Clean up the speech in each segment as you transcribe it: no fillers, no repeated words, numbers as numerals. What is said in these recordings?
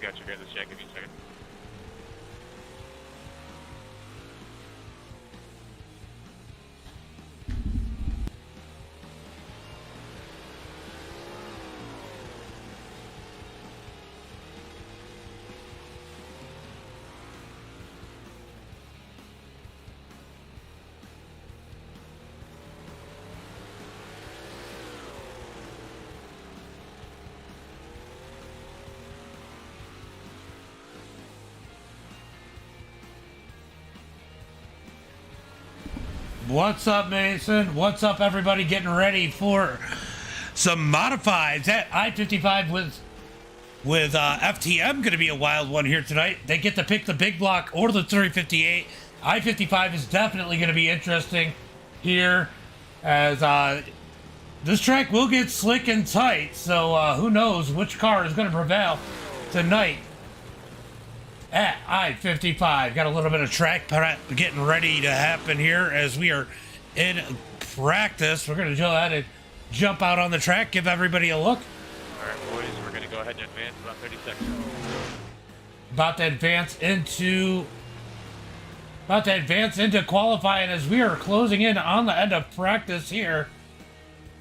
got you guys a check. Give me a second. What's up, Mason? What's up, everybody? Getting ready for some modifieds at I-55 with FTM. Going to be a wild one here tonight. They get to pick the big block or the 358. I-55 is definitely going to be interesting here, as this track will get slick and tight. So who knows which car is going to prevail tonight at I-55. Got a little bit of track prep getting ready to happen here as we are in practice. We're going to go ahead and jump out on the track, give everybody a look. All right, boys, we're going to go ahead and advance about 30 seconds. About to advance into qualifying as we are closing in on the end of practice here.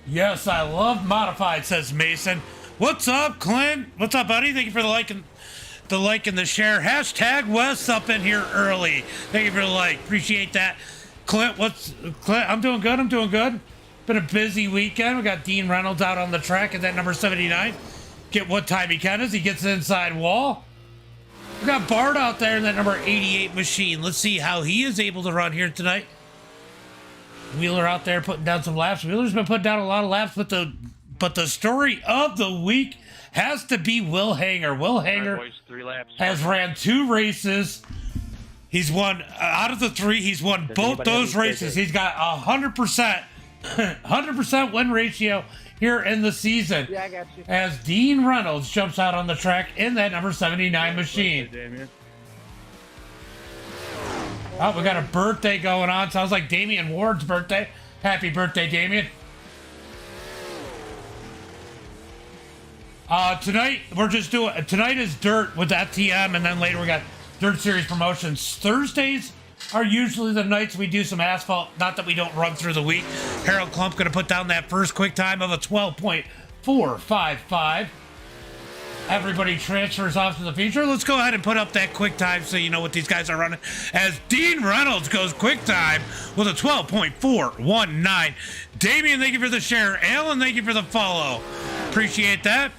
Yes, I love modified, says Mason. What's up, Clint? What's up, buddy? Thank you for the like and the share. Hashtag Wes up in here early. Thank you for the like. Appreciate that. Clint, I'm doing good. I'm doing good. Been a busy weekend. We got Dean Reynolds out on the track at that number 79. Get what time he can as he gets the inside wall. We got Bart out there in that number 88 machine. Let's see how he is able to run here tonight. Wheeler out there putting down some laps. Wheeler's been putting down a lot of laps, but the story of the week has to be Will Hanger. Will Hanger boys, 3 laps. has ran 2 races. He's won out of the 3. He's won both those races. He's got 100% win ratio here in the season. Yeah, I got you. As Dean Reynolds jumps out on the track in that number 79 machine. Oh, we got a birthday going on. Sounds like Damian Ward's birthday. Happy birthday, Damian. Tonight is dirt with FTM, and then later we got dirt series promotions. Thursdays are usually the nights we do some asphalt. Not that we don't run through the week. Harold Klump going to put down that first quick time of a 12.455. Everybody transfers off to the feature. Let's go ahead and put up that quick time so you know what these guys are running. As Dean Reynolds goes quick time with a 12.419. Damian, thank you for the share. Alan, thank you for the follow. Appreciate that.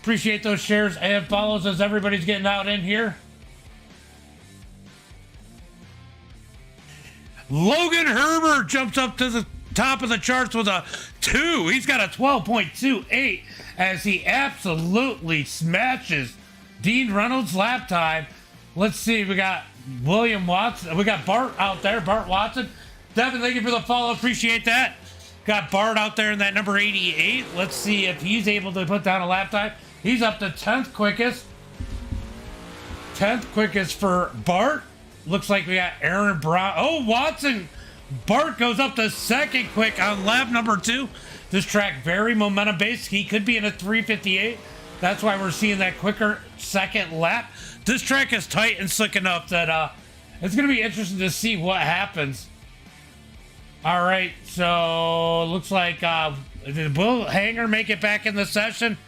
Appreciate those shares and follows as everybody's getting out in here. Logan Herbert jumps up to the top of the charts with a 2. He's got a 12.28 as he absolutely smashes Dean Reynolds' lap time. Let's see, we got William Watson. We got Bart out there, Bart Watson. Devin, thank you for the follow. Appreciate that. Got Bart out there in that number 88. Let's see if he's able to put down a lap time. He's up to 10th quickest. 10th quickest for Bart. Looks like we got Aaron Brown. Oh, Watson. Bart goes up to 2nd quick on lap number 2. This track very momentum based. He could be in a 358. That's why we're seeing that quicker 2nd lap. This track is tight and slick enough that it's going to be interesting to see what happens. All right, so looks like did Will Hanger make it back in the session?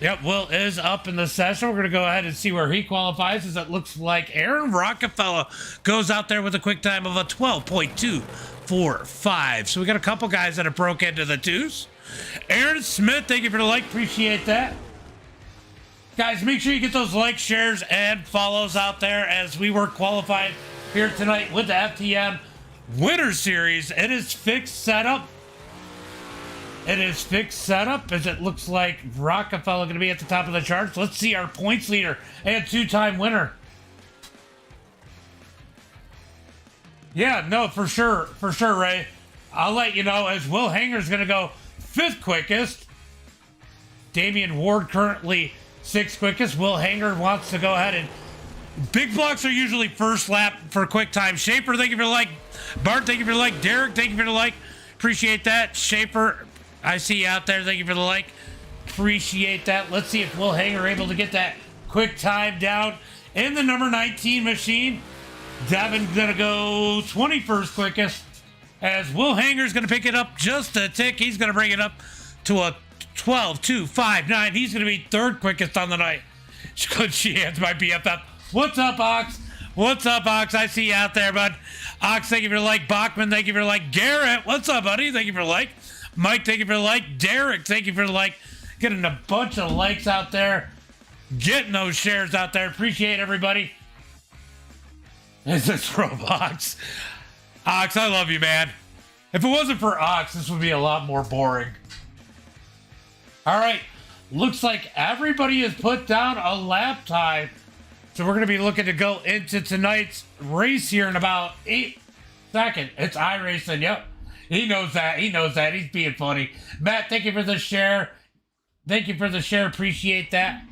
Yep, Will is up in the session. We're going to go ahead and see where he qualifies, as it looks like Aaron Rockefeller goes out there with a quick time of a 12.245. So we got a couple guys that have broke into the 2s. Aaron Smith, thank you for the like. Appreciate that. Guys, make sure you get those likes, shares, and follows out there as we work qualified here tonight with the FTM Winter Series. It is fixed setup. It is fixed setup as it looks like Rockefeller going to be at the top of the charts. Let's see our points leader and 2-time winner. Yeah, no, for sure, Ray. I'll let you know as Will Hanger's going to go 5th quickest. Damian Ward currently 6th quickest. Will Hanger wants to go ahead and big blocks are usually first lap for quick time. Schaefer, thank you for the like. Bart, thank you for the like. Derek, thank you for the like. Appreciate that. Schaefer, I see you out there. Thank you for the like. Appreciate that. Let's see if Will Hanger able to get that quick time down in the number 19 machine. Devin's going to go 21st quickest, as Will Hanger's going to pick it up just a tick. He's going to bring it up to a 12.259. He's going to be third quickest on the night. Good chance my BFF. What's up, Ox? What's up, Ox? I see you out there, bud. Ox, thank you for the like. Bachman, thank you for the like. Garrett, what's up, buddy? Thank you for the like. Mike, thank you for the like. Derek, thank you for the like. Getting a bunch of likes out there. Getting those shares out there. Appreciate everybody. It's this Roblox. Ox, I love you, man. If it wasn't for Ox, this would be a lot more boring. All right. Looks like everybody has put down a lap time. So we're going to be looking to go into tonight's race here in about 8 seconds. It's iRacing. Yep. He knows that. He knows that. He's being funny. Matt, thank you for the share. Thank you for the share. Appreciate that.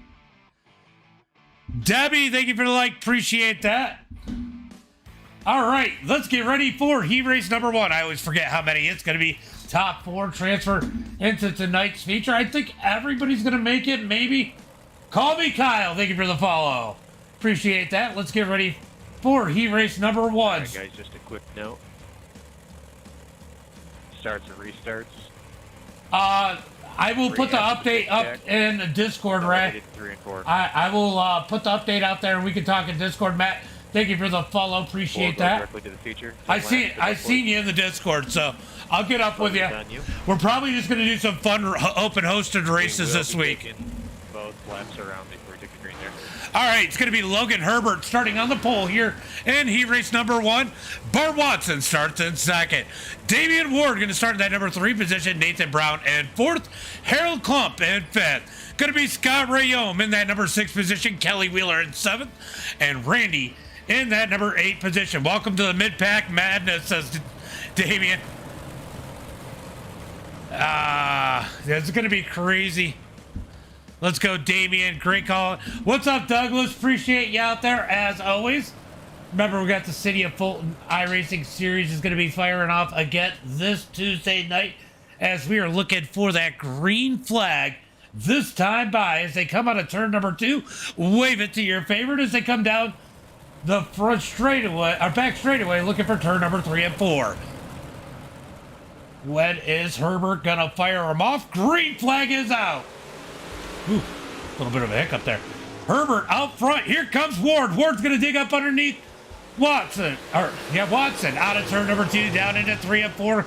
Debbie, thank you for the like. Appreciate that. All right. Let's get ready for heat race number 1. I always forget how many it's going to be. Top 4 transfer into tonight's feature. I think everybody's going to make it, maybe. Call me Kyle. Thank you for the follow. Appreciate that. Let's get ready for heat race number 1. All right, guys, just a quick note. Starts and restarts. I will put the update up in the Discord, Ray. 3 and 4. I will put the update out there and we can talk in Discord. Matt, thank you for the follow. Appreciate that. Directly to the feature. I seen you in the Discord, so I'll get up with you. We're probably just going to do some fun open hosted races this week. Both laps around before we take the green there. All right, it's going to be Logan Herbert starting on the pole here in heat race number 1. Bart Watson starts in second. Damian Ward going to start in that number 3 position. Nathan Brown in 4th. Harold Klump in 5th. Going to be Scott Rayome in that number 6 position. Kelly Wheeler in 7th. And Randy in that number 8 position. Welcome to the mid-pack madness, says Damian. It's going to be crazy. Let's go, Damian. Great call. What's up, Douglas? Appreciate you out there, as always. Remember, we got the City of Fulton iRacing Series is going to be firing off again this Tuesday night, as we are looking for that green flag this time by as they come out of turn number 2. Wave it to your favorite as they come down the front straightaway, or back straightaway, looking for turn number 3 and 4. When is Herbert going to fire him off? Green flag is out. Ooh, a little bit of a hiccup there. Herbert out front. Here comes Ward. Ward's going to dig up underneath Watson. Watson out of turn number 2, down into 3 and 4.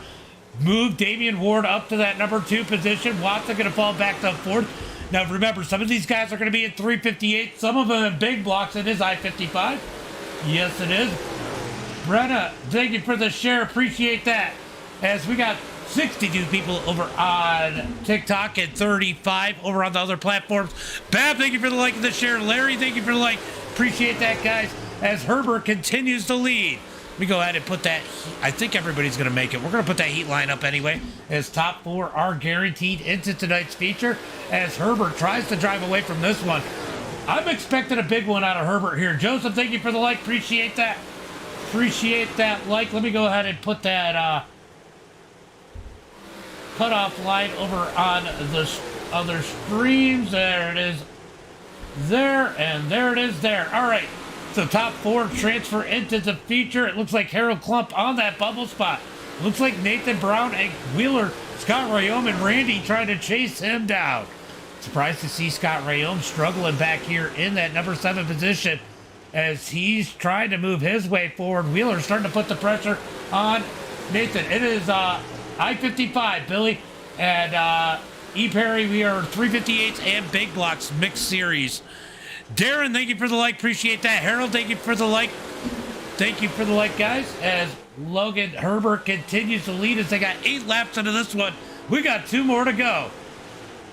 Move Damian Ward up to that number 2 position. Watson going to fall back to 4th. Now remember, some of these guys are going to be at 358. Some of them in big blocks. It is I-55. Yes, it is. Brenna, thank you for the share. Appreciate that. As we got 62 people over on TikTok and 35 over on the other platforms. Bab, thank you for the like and the share. Larry, thank you for the like. Appreciate that, guys. As Herbert continues to lead. Let me go ahead and put that. I think everybody's going to make it. We're going to put that heat line up anyway, as top 4 are guaranteed into tonight's feature. As Herbert tries to drive away from this one. I'm expecting a big one out of Herbert here. Joseph, thank you for the like. Appreciate that. Appreciate that like. Let me go ahead and put that cutoff line over on the other streams. There it is there, and there it is there. All right, so top 4 transfer into the feature. It looks like Harold Klump on that bubble spot. Looks like Nathan Brown and Wheeler, Scott Rayome and Randy trying to chase him down. Surprised to see Scott Rayome struggling back here in that number 7 position as he's trying to move his way forward. Wheeler starting to put the pressure on Nathan. It is I-55, Billy, and E. Perry. We are 358s and big blocks mixed series. Darren, thank you for the like. Appreciate that. Harold, thank you for the like. Thank you for the like, guys. As Logan Herbert continues to lead as they got 8 laps into this one. We got 2 more to go.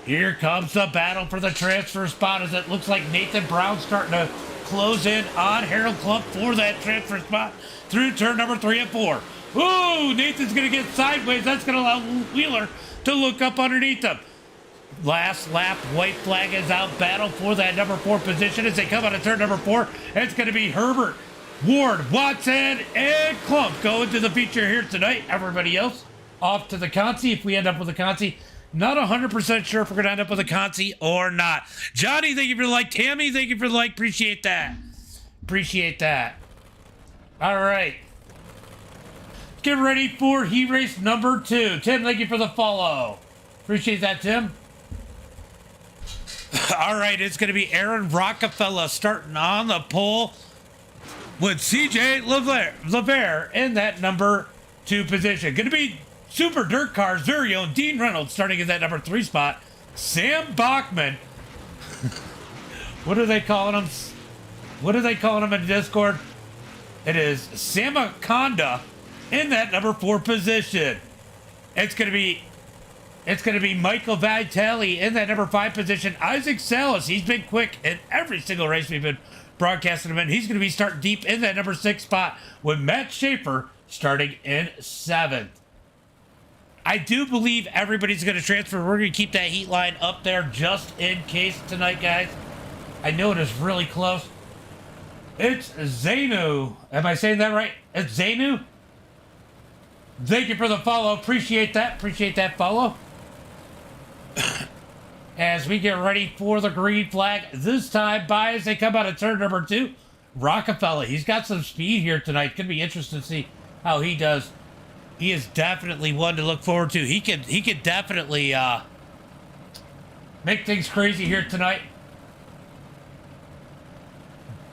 Here comes the battle for the transfer spot as it looks like Nathan Brown starting to close in on Harold Klump for that transfer spot through turn number 3 and 4. Ooh, Nathan's going to get sideways. That's going to allow Wheeler to look up underneath him. Last lap, white flag is out. Battle for that number 4 position as they come out of turn number 4. It's going to be Herbert, Ward, Watson, and Klump going to the feature here tonight. Everybody else off to the Consi. If we end up with a Consi, Not 100% sure if we're going to end up with a Conti or not. Johnny, thank you for the like. Tammy, thank you for the like. Appreciate that. Appreciate that. All right. Get ready for heat race number 2. Tim, thank you for the follow. Appreciate that, Tim. All right, it's going to be Aaron Rockefeller starting on the pole with CJ LeVere in that number 2 position. Going to be Super Dirt Car Zurio and Dean Reynolds starting in that number 3 spot. Sam Bachman. What are they calling him? What are they calling him in Discord? It is Samaconda in that number 4 position. It's gonna be Michael Vitale in that number 5 position. Isaac Salas, he's been quick in every single race we've been broadcasting him in. He's gonna be starting deep in that number 6 spot with Matt Schaefer starting in 7th. I do believe everybody's going to transfer. We're going to keep that heat line up there just in case tonight, guys. I know it is really close. It's Zainu. Am I saying that right? It's Zainu. Thank you for the follow. Appreciate that. Appreciate that follow. As we get ready for the green flag, this time by as they come out of turn number 2, Rockefeller. He's got some speed here tonight. It's going to be interesting to see how he does. He is definitely one to look forward to. He could definitely make things crazy here tonight.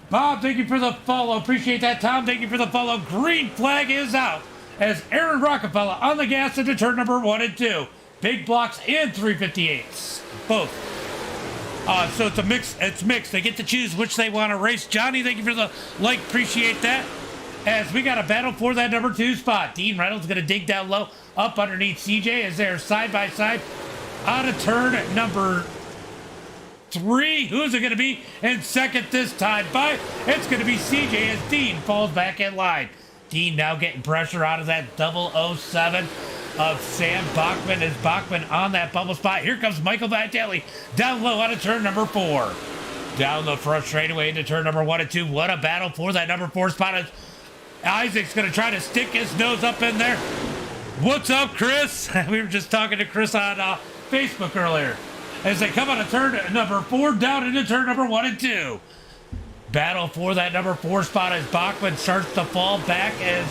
Bob, thank you for the follow. Appreciate that. Tom, thank you for the follow. Green flag is out as Aaron Rockefeller on the gas into turn number 1 and 2. Big blocks and 358s. Both. So it's a mix. It's mixed. They get to choose which they want to race. Johnny, thank you for the like. Appreciate that. As we got a battle for that number 2 spot. Dean Reynolds going to dig down low up underneath CJ as they're side by side out of turn number 3. Who's it going to be in second this time? By it's going to be CJ as Dean falls back in line. Dean now getting pressure out of that 007 of Sam Bachman as Bachman on that bubble spot. Here comes Michael Vitale down low out of turn number 4. Down the front straightaway into turn number 1 and 2. What a battle for that number 4 spot. As Isaac's going to try to stick his nose up in there. What's up, Chris? We were just talking to Chris on Facebook earlier. As they come out of turn number 4 down into turn number 1 and 2. Battle for that number 4 spot as Bachman starts to fall back as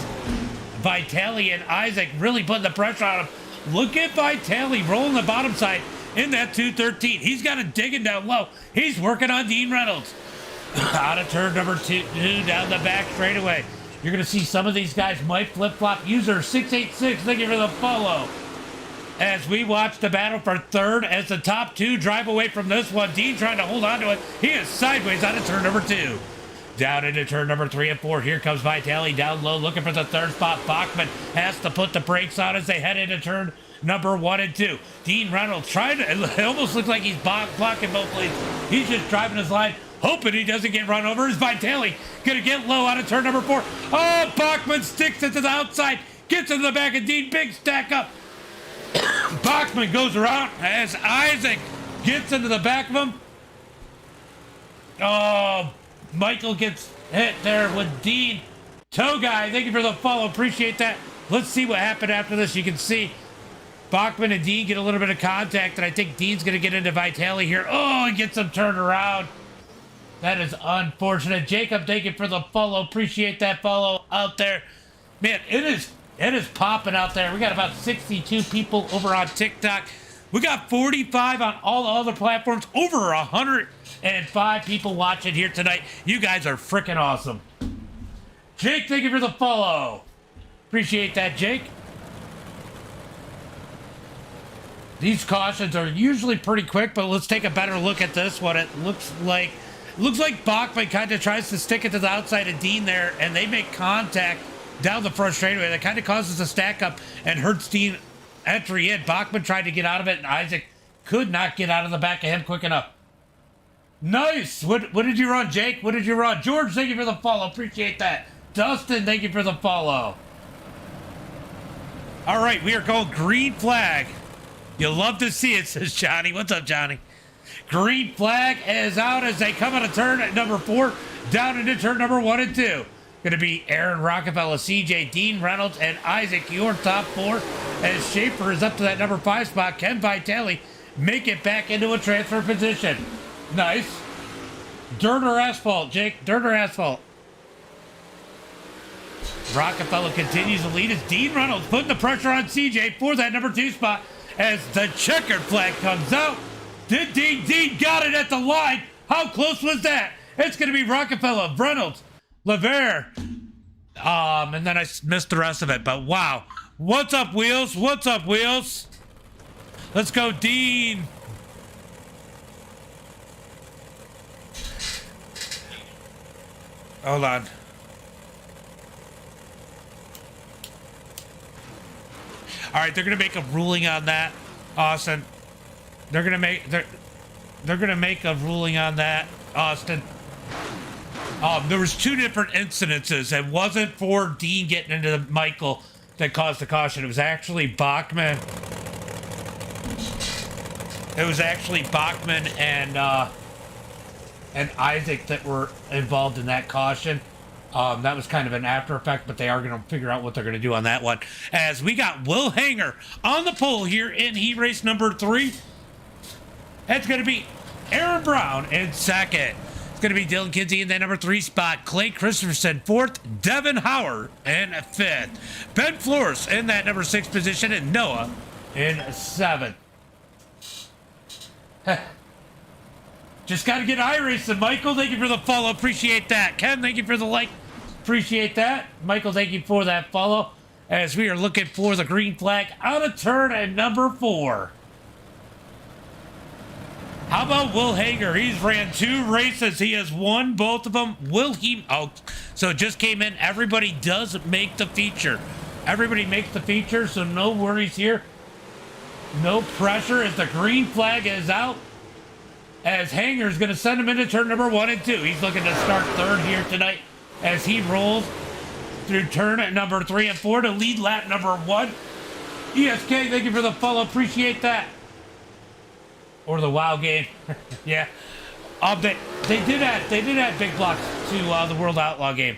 Vitale and Isaac really putting the pressure on him. Look at Vitale rolling the bottom side in that 213. He's got it digging down low. He's working on Dean Reynolds. Out of turn number 2 down the back straightaway. You're going to see some of these guys might flip-flop. User 686, thank you for the follow. As we watch the battle for 3rd as the top 2 drive away from this one. Dean trying to hold on to it. He is sideways out of turn number 2. Down into turn number 3 and 4. Here comes Vitale down low looking for the 3rd spot. Bachman has to put the brakes on as they head into turn number 1 and 2. Dean Reynolds trying to, it almost looks like he's blocking both lanes. He's just driving his line, hoping he doesn't get run over. Is Vitale gonna get low out of turn number 4? Oh, Bachman sticks it to the outside, gets into the back of Dean, big stack up. Bachman goes around as Isaac gets into the back of him. Oh, Michael gets hit there with Dean. Toe guy, thank you for the follow, appreciate that. Let's see what happened after this. You can see Bachman and Dean get a little bit of contact, and I think Dean's gonna get into Vitale here. Oh, and gets him turned around. That is unfortunate. Jacob, thank you for the follow. Appreciate that follow out there. Man, it is popping out there. We got about 62 people over on TikTok. We got 45 on all the other platforms. Over 105 people watching here tonight. You guys are freaking awesome. Jake, thank you for the follow. Appreciate that, Jake. These cautions are usually pretty quick, but let's take a better look at this one. It looks like Bachman kind of tries to stick it to the outside of Dean there, and they make contact down the front straightaway. That kind of causes a stack up and hurts Dean entry in. Bachman tried to get out of it, and Isaac could not get out of the back of him quick enough. Nice. What did you run, Jake? What did you run? George, thank you for the follow. Appreciate that. Dustin, thank you for the follow. All right, we are going green flag. You'll love to see it, says Johnny. What's up, Johnny? Green flag is out as they come out of turn at number 4, down into turn number 1 and 2. Going to be Aaron Rockefeller, CJ, Dean Reynolds, and Isaac, your top 4. as Schaefer is up to that number 5 spot. Can Vitale make it back into a transfer position? Nice. Dirt or asphalt, Jake? Dirt or asphalt? Rockefeller continues to lead as Dean Reynolds putting the pressure on CJ for that number 2 spot as the checkered flag comes out. Did Dean got it at the line? How close was that? It's going to be Rockefeller, Reynolds, Levere. And then I missed the rest of it, but wow. What's up, Wheels? What's up, Wheels? Let's go, Dean. Hold on. All right, they're gonna make a ruling on that, Austin. They're gonna make a ruling on that, Austin. There was 2 different incidences. It wasn't for Dean getting into Michael that caused the caution. It was actually Bachman. It was actually Bachman and Isaac that were involved in that caution. That was kind of an after effect, but they are going to figure out what they're going to do on that one. As we got Will Hanger on the pole here in heat race number 3. That's going to be Aaron Brown in second. It's going to be Dylan Kinsey in that number 3 spot. Clay Christensen 4th. Devin Howard in 5th. Ben Flores in that number 6 position. And Noah in 7th. Just got to get iRacing. Michael, thank you for the follow. Appreciate that. Ken, thank you for the like. Appreciate that. Michael, thank you for that follow. As we are looking for the green flag out of turn at number 4. How about Will Hager? He's ran 2 races. He has won both of them. Will he? Oh, so it just came in. Everybody does make the feature. Everybody makes the feature, so no worries here. No pressure as the green flag is out. As Hanger's going to send him into turn number 1 and 2. He's looking to start 3rd here tonight as he rolls through turn at number 3 and 4 to lead lap number 1. ESK, thank you for the follow. Appreciate that. Or the WoW game. Yeah. They did add big blocks to the World Outlaw game.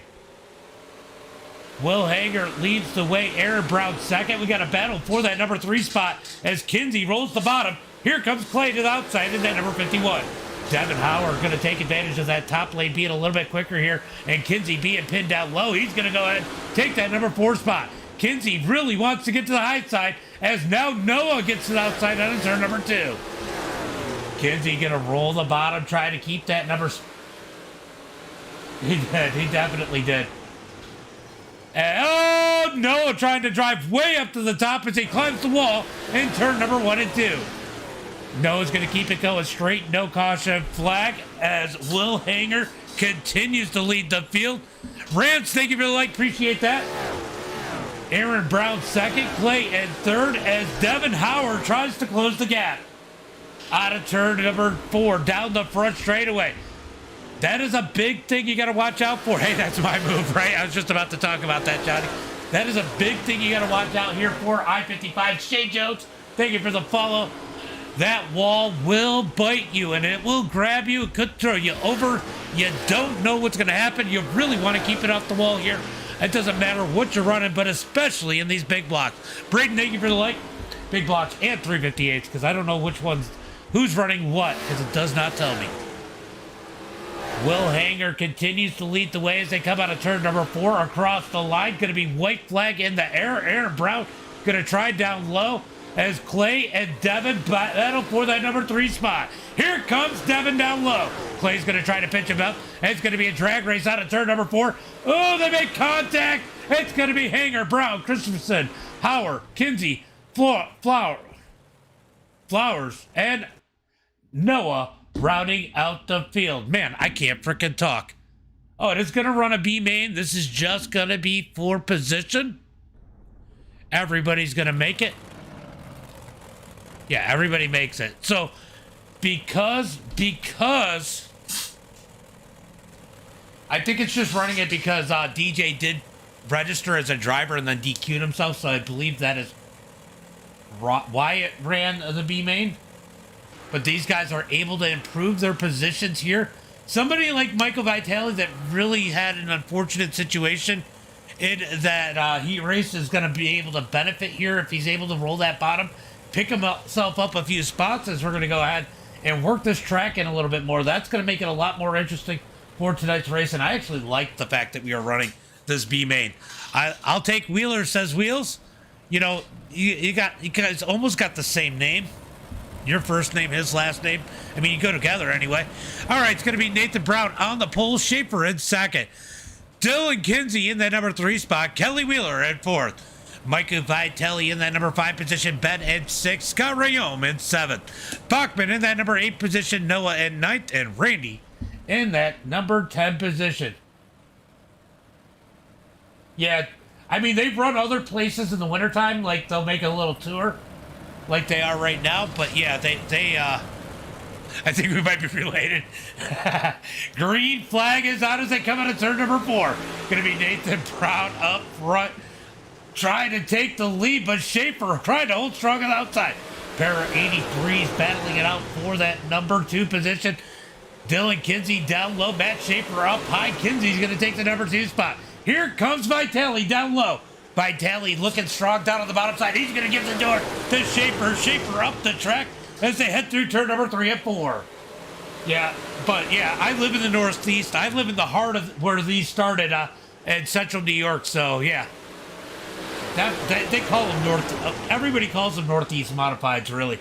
Will Hager leads the way. Aaron Brown second. We got a battle for that number 3 spot as Kinsey rolls the bottom. Here comes Clay to the outside in that number 51. Devin Howard going to take advantage of that top lane being a little bit quicker here. And Kinsey being pinned down low. He's going to go ahead and take that number 4 spot. Kinsey really wants to get to the high side as now Noah gets to the outside on turn number 2. Kinsey going to roll the bottom, trying to keep that number. He did. He definitely did. And, oh, Noah trying to drive way up to the top as he climbs the wall in turn number 1 and 2. Noah's going to keep it going straight, no caution flag as Will Hanger continues to lead the field. Rance, thank you for the like, appreciate that. Aaron Brown second, Clay in 3rd as Devin Howard tries to close the gap. Out of turn number 4, down the front straightaway. That is a big thing you got to watch out for. Hey, that's my move, right? I was just about to talk about that, Johnny. That is a big thing you got to watch out here for I-55. Shane Jones, thank you for the follow. That wall will bite you, and it will grab you. It could throw you over. You don't know what's going to happen. You really want to keep it off the wall here. It doesn't matter what you're running, but especially in these big blocks. Braden, thank you for the like. Big blocks and 358s, because I don't know which ones, who's running what, because it does not tell me. Will Hanger continues to lead the way as they come out of turn number 4 across the line. Going to be white flag in the air. Aaron Brown going to try down low as Clay and Devin battle for that number 3 spot. Here comes Devin down low. Clay's going to try to pitch him up. It's going to be a drag race out of turn number 4. Oh, they make contact. It's going to be Hanger, Brown, Christensen, Howard, Kinsey, Flowers, and Noah rounding out the field. Man, I can't freaking talk. Oh, it is going to run a B main. This is just going to be for position. Everybody's going to make it. Yeah, everybody makes it. So, because I think it's just running it because DJ did register as a driver and then DQ'd himself. So I believe that is why it ran the B main. But these guys are able to improve their positions here. Somebody like Michael Vitale that really had an unfortunate situation in that heat race is going to be able to benefit here if he's able to roll that bottom, pick himself up a few spots as we're going to go ahead and work this track in a little bit more. That's going to make it a lot more interesting for tonight's race, and I actually like the fact that we are running this B main. I'll take Wheeler, says Wheels. You know, you guys almost got the same name. Your first name, his last name. I mean, you go together anyway. All right, it's going to be Nathan Brown on the pole, Schaefer in second, Dylan Kinsey in that number 3 spot, Kelly Wheeler in 4th, Michael Vitelli in that number 5 position, Ben in 6th, Scott Rayome in 7th, Bachman in that number 8 position, Noah in 9th, and Randy in that number 10 position. Yeah, I mean, they've run other places in the wintertime, like they'll make a little tour like they are right now, but yeah, they I think we might be related. Green flag is out as they come out of turn number 4. Gonna be Nathan Brown up front, trying to take the lead, but Schaefer trying to hold strong on the outside. Pair of 83s battling it out for that number 2 position. Dylan Kinsey down low, Matt Schaefer up high. Kinsey's gonna take the number 2 spot. Here comes Vitelli down low. Vitelli looking strong down on the bottom side. He's going to give the door to Schaefer. Schaefer up the track as they head through turn number 3 and 4. Yeah, but yeah, I live in the Northeast. I live in the heart of where these started in central New York. So yeah, they call them North. Everybody calls them Northeast Modifieds, really.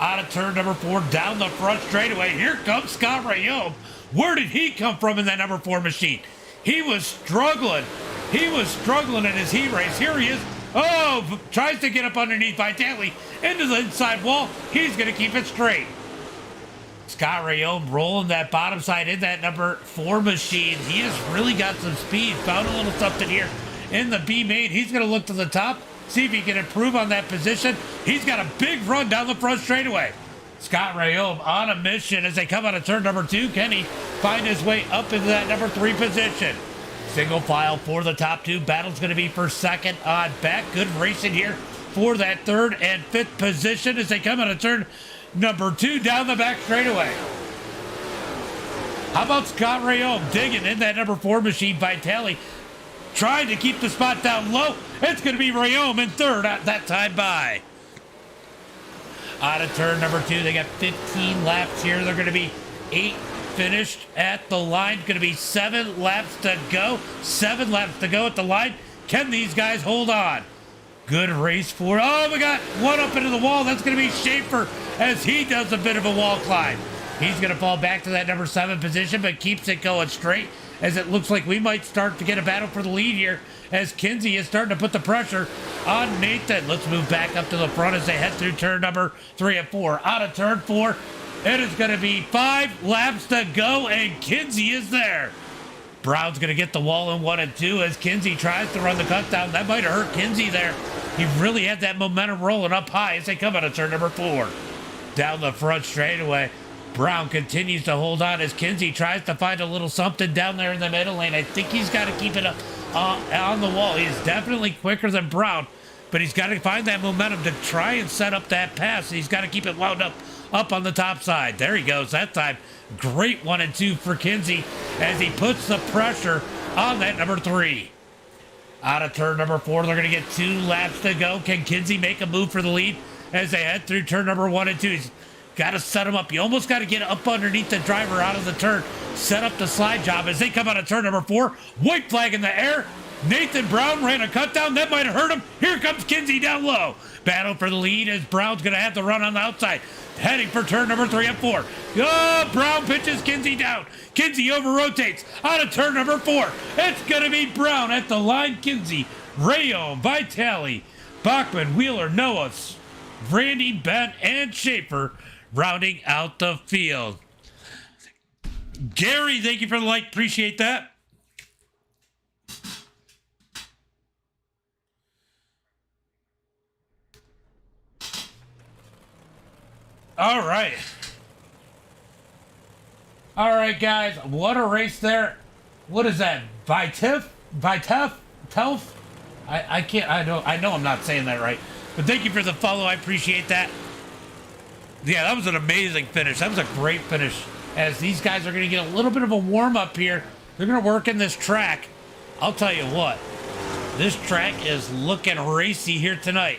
Out of turn number 4, down the front straightaway. Here comes Scott Rayome. Where did he come from in that number 4 machine? He was struggling. He was struggling in his heat race. Here he is. Oh, tries to get up underneath Vitelli into the inside wall. He's going to keep it straight. Scott Rayome rolling that bottom side in that number 4 machine. He has really got some speed. Found a little something here in the B main. He's going to look to the top, see if he can improve on that position. He's got a big run down the front straightaway. Scott Rayome on a mission as they come out of turn number 2. Can he find his way up into that number 3 position? Single file for the top 2. Battle's going to be for second on back. Good racing here for that 3rd and 5th position as they come out of turn number 2 down the back straightaway. How about Scott Rayome digging in that number 4 machine? Vitelli trying to keep the spot down low. It's going to be Rayome in 3rd at that time by. Out of turn number 2, they got 15 laps here. They're going to be 8 finished at the line. Going to be 7 laps to go. 7 laps to go at the line. Can these guys hold on? Good race for. Oh, we got one up into the wall. That's going to be Schaefer as he does a bit of a wall climb. He's going to fall back to that number 7 position, but keeps it going straight as it looks like we might start to get a battle for the lead here as Kinsey is starting to put the pressure on Nathan. Let's move back up to the front as they head through turn number 3 and 4. Out of turn 4, it is going to be 5 laps to go, and Kinsey is there. Brown's going to get the wall in 1 and 2 as Kinsey tries to run the cut down. That might have hurt Kinsey there. He really had that momentum rolling up high as they come out of turn number 4. Down the front straightaway, Brown continues to hold on as Kinsey tries to find a little something down there in the middle lane. I think he's got to keep it up on the wall. He is definitely quicker than Brown, but he's got to find that momentum to try and set up that pass. He's got to keep it wound up on the top side. There he goes that time. Great 1 and 2 for Kinsey as he puts the pressure on that number 3. Out of turn number 4, they're going to get 2 laps to go. Can Kinsey make a move for the lead as they head through turn number 1 and 2? He's got to set him up. You almost got to get up underneath the driver out of the turn. Set up the slide job as they come out of turn number 4. White flag in the air. Nathan Brown ran a cut down. That might have hurt him. Here comes Kinsey down low. Battle for the lead as Brown's going to have to run on the outside. Heading for turn number 3 and 4. Oh, Brown pitches Kinsey down. Kinsey over-rotates out of turn number 4. It's going to be Brown at the line. Kinsey, Rayome, Vitelli, Bachman, Wheeler, Noah, Randy, Ben, and Schaefer rounding out the field. Gary, thank you for the like. Appreciate that. All right. All right, guys. What a race there. What is that? Telf? I can't. I know I'm not saying that right. But thank you for the follow. I appreciate that. Yeah, that was an amazing finish. That was a great finish. As these guys are going to get a little bit of a warm-up here. They're going to work in this track. I'll tell you what. This track is looking racy here tonight.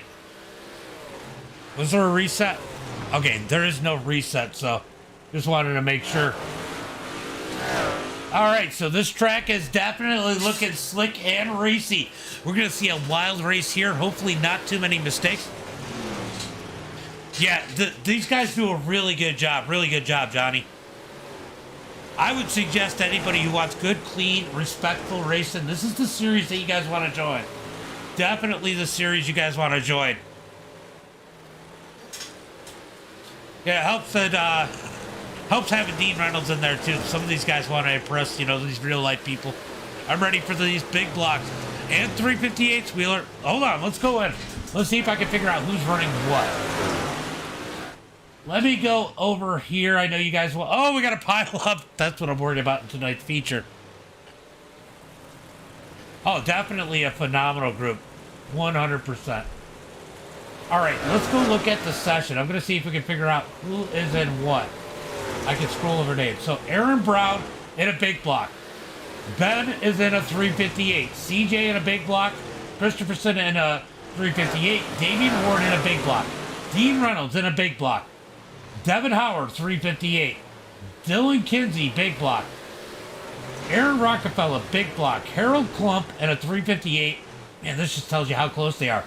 Was there a reset? Okay, there is no reset, so just wanted to make sure. All right, so this track is definitely looking slick and racy. We're going to see a wild race here. Hopefully not too many mistakes. Yeah, these guys do a really good job. Really good job, Johnny. I would suggest to anybody who wants good, clean, respectful racing, this is the series that you guys want to join. Definitely the series you guys want to join. Yeah, it helps that helps having Dean Reynolds in there too. Some of these guys want to impress, you know, these real life people. I'm ready for these big blocks. And 358s, Wheeler. Hold on, let's go in. Let's see if I can figure out who's running what. Let me go over here. I know you guys will. Oh, we got to pile up. That's what I'm worried about in tonight's feature. Oh, definitely a phenomenal group. 100%. All right, let's go look at the session. I'm going to see if we can figure out who is in what. I can scroll over names. So Aaron Brown in a big block. Ben is in a 358. CJ in a big block. Christopherson in a 358. Damian Ward in a big block. Dean Reynolds in a big block. Devin Howard, 358. Dylan Kinsey, big block. Aaron Rockefeller, big block. Harold Klump in a 358. Man, this just tells you how close they are.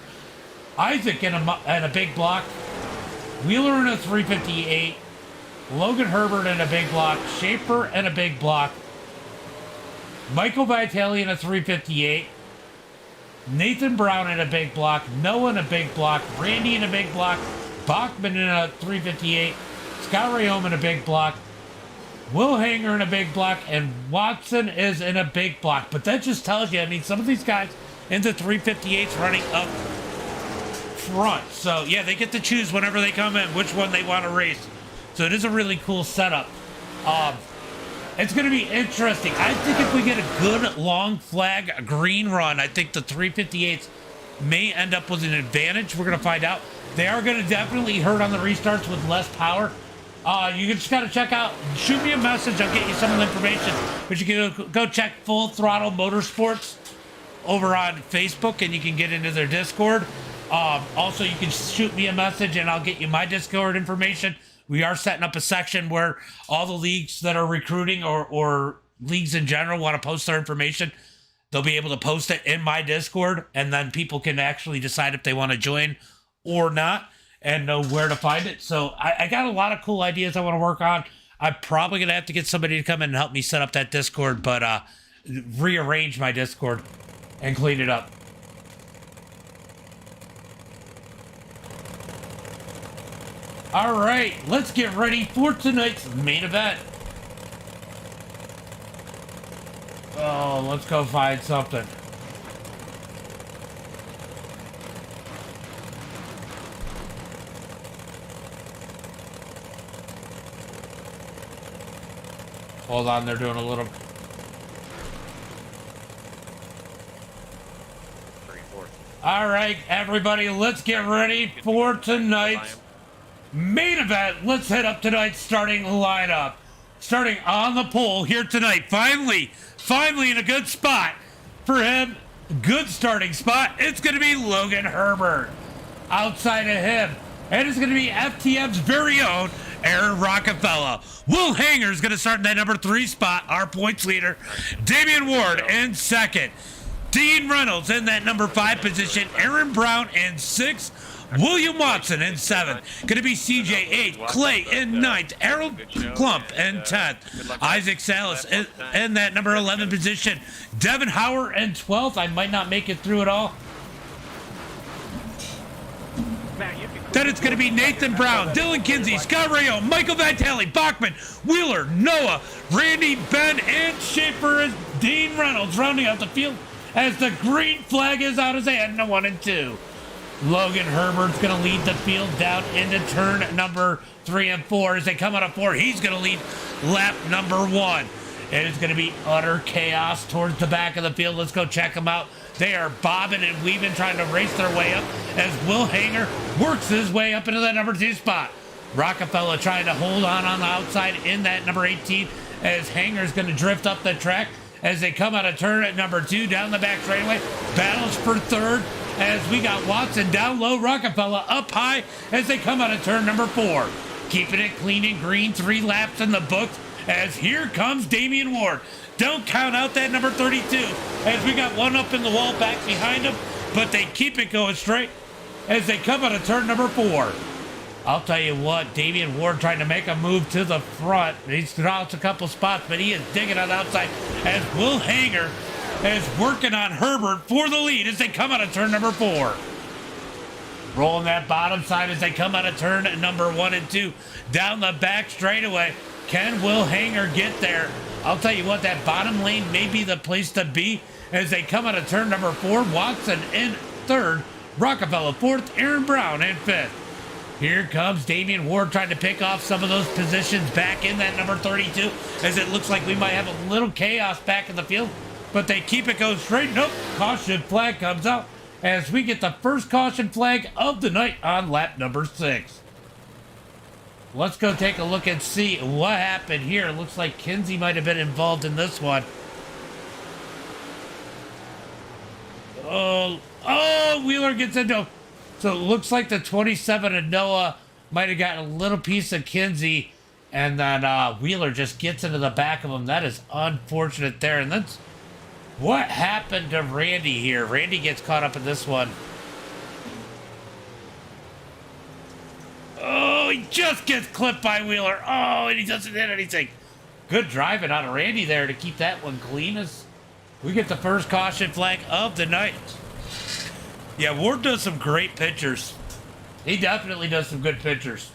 Isaac in a big block. Wheeler in a 358. Logan Herbert in a big block. Schaefer in a big block. Michael Vitale in a 358. Nathan Brown in a big block. Noah in a big block. Randy in a big block. Bachman in a 358. Scott Rayome in a big block. Will Hanger in a big block. And Watson is in a big block. But that just tells you, I mean, some of these guys in the 358s running up front. So, yeah, they get to choose whenever they come in which one they want to race. So it is a really cool setup. It's going to be interesting. I think if we get a good long flag green run, I think the 358s may end up with an advantage. We're going to find out. They are going to definitely hurt on the restarts with less power. You just got to check out, shoot me a message. I'll get you some of the information. But you can go check Full Throttle Motorsports over on Facebook, and you can get into their Discord. Also, you can shoot me a message, and I'll get you my Discord information. We are setting up a section where all the leagues that are recruiting or leagues in general want to post their information. They'll be able to post it in my Discord, and then people can actually decide if they want to join or not and know where to find it. So I got a lot of cool ideas I want to work on. I'm probably going to have to get somebody to come in and help me set up that Discord, but rearrange my Discord and clean it up. All right, let's get ready for tonight's main event. Oh, let's go find something. Hold on, they're doing a little... 3-4. All right, everybody, let's get ready for tonight's main event. Let's head up tonight's starting lineup. Starting on the pole here tonight. Finally in a good spot for him. Good starting spot. It's going to be Logan Herbert. Outside of him, and it's going to be FTM's very own Aaron Rockefeller. Will Hanger's going to start in that number 3 spot, our points leader. Damian Ward in 2nd. Dean Reynolds in that number 5 position. Aaron Brown in 6th. William Watson in 7th. Going to be CJ 8th. Clay in 9th. Harold Klump in 10th. Isaac Salas in that number 11 position. Devin Howard in 12th. I might not make it through it all. Then it's going to be Nathan Brown, Dylan Kinsey, Scott Rayome, Michael Vitale, Bachman, Wheeler, Noah, Randy, Ben, and Schaefer as Dean Reynolds rounding out the field as the green flag is out his hand in 1 and 2. Logan Herbert's going to lead the field down into turn number 3 and 4. As they come out of 4, he's going to lead lap number 1. It is going to be utter chaos towards the back of the field. Let's go check them out. They are bobbing and weaving, trying to race their way up as Will Hanger works his way up into that number 2 spot. Rockefeller trying to hold on the outside in that number 18 as Hanger's going to drift up the track as they come out of turn at number 2 down the back straightaway. Battles for third as we got Watson down low, Rockefeller up high as they come out of turn number 4. Keeping it clean and green, 3 laps in the books as here comes Damian Ward. Don't count out that number 32 as we got one up in the wall back behind him, but they keep it going straight as they come out of turn number 4. I'll tell you what, Damian Ward trying to make a move to the front. He's lost a couple spots, but he is digging on the outside as Will Hanger is working on Herbert for the lead as they come out of turn number 4. Rolling that bottom side as they come out of turn number 1 and 2. Down the back straightaway. Can Will Hanger get there? I'll tell you what, that bottom lane may be the place to be as they come out of turn number 4. Watson in third. Rockefeller fourth. Aaron Brown in fifth. Here comes Damian Ward trying to pick off some of those positions back in that number 32 as it looks like we might have a little chaos back in the field, but they keep it going straight. Nope, caution flag comes out as we get the first caution flag of the night on lap number 6. Let's go take a look and see what happened here. Looks like Kinsey might have been involved in this one. Oh, Wheeler gets into. So it looks like the 27 of Noah might have gotten a little piece of Kinsey, and then Wheeler just gets into the back of him. That is unfortunate there. And that's what happened to Randy here. Randy gets caught up in this one. Oh, he just gets clipped by Wheeler. Oh, and he doesn't hit anything. Good driving out of Randy there to keep that one clean as we get the first caution flag of the night. Yeah, Ward does some great pictures. He definitely does some good pictures.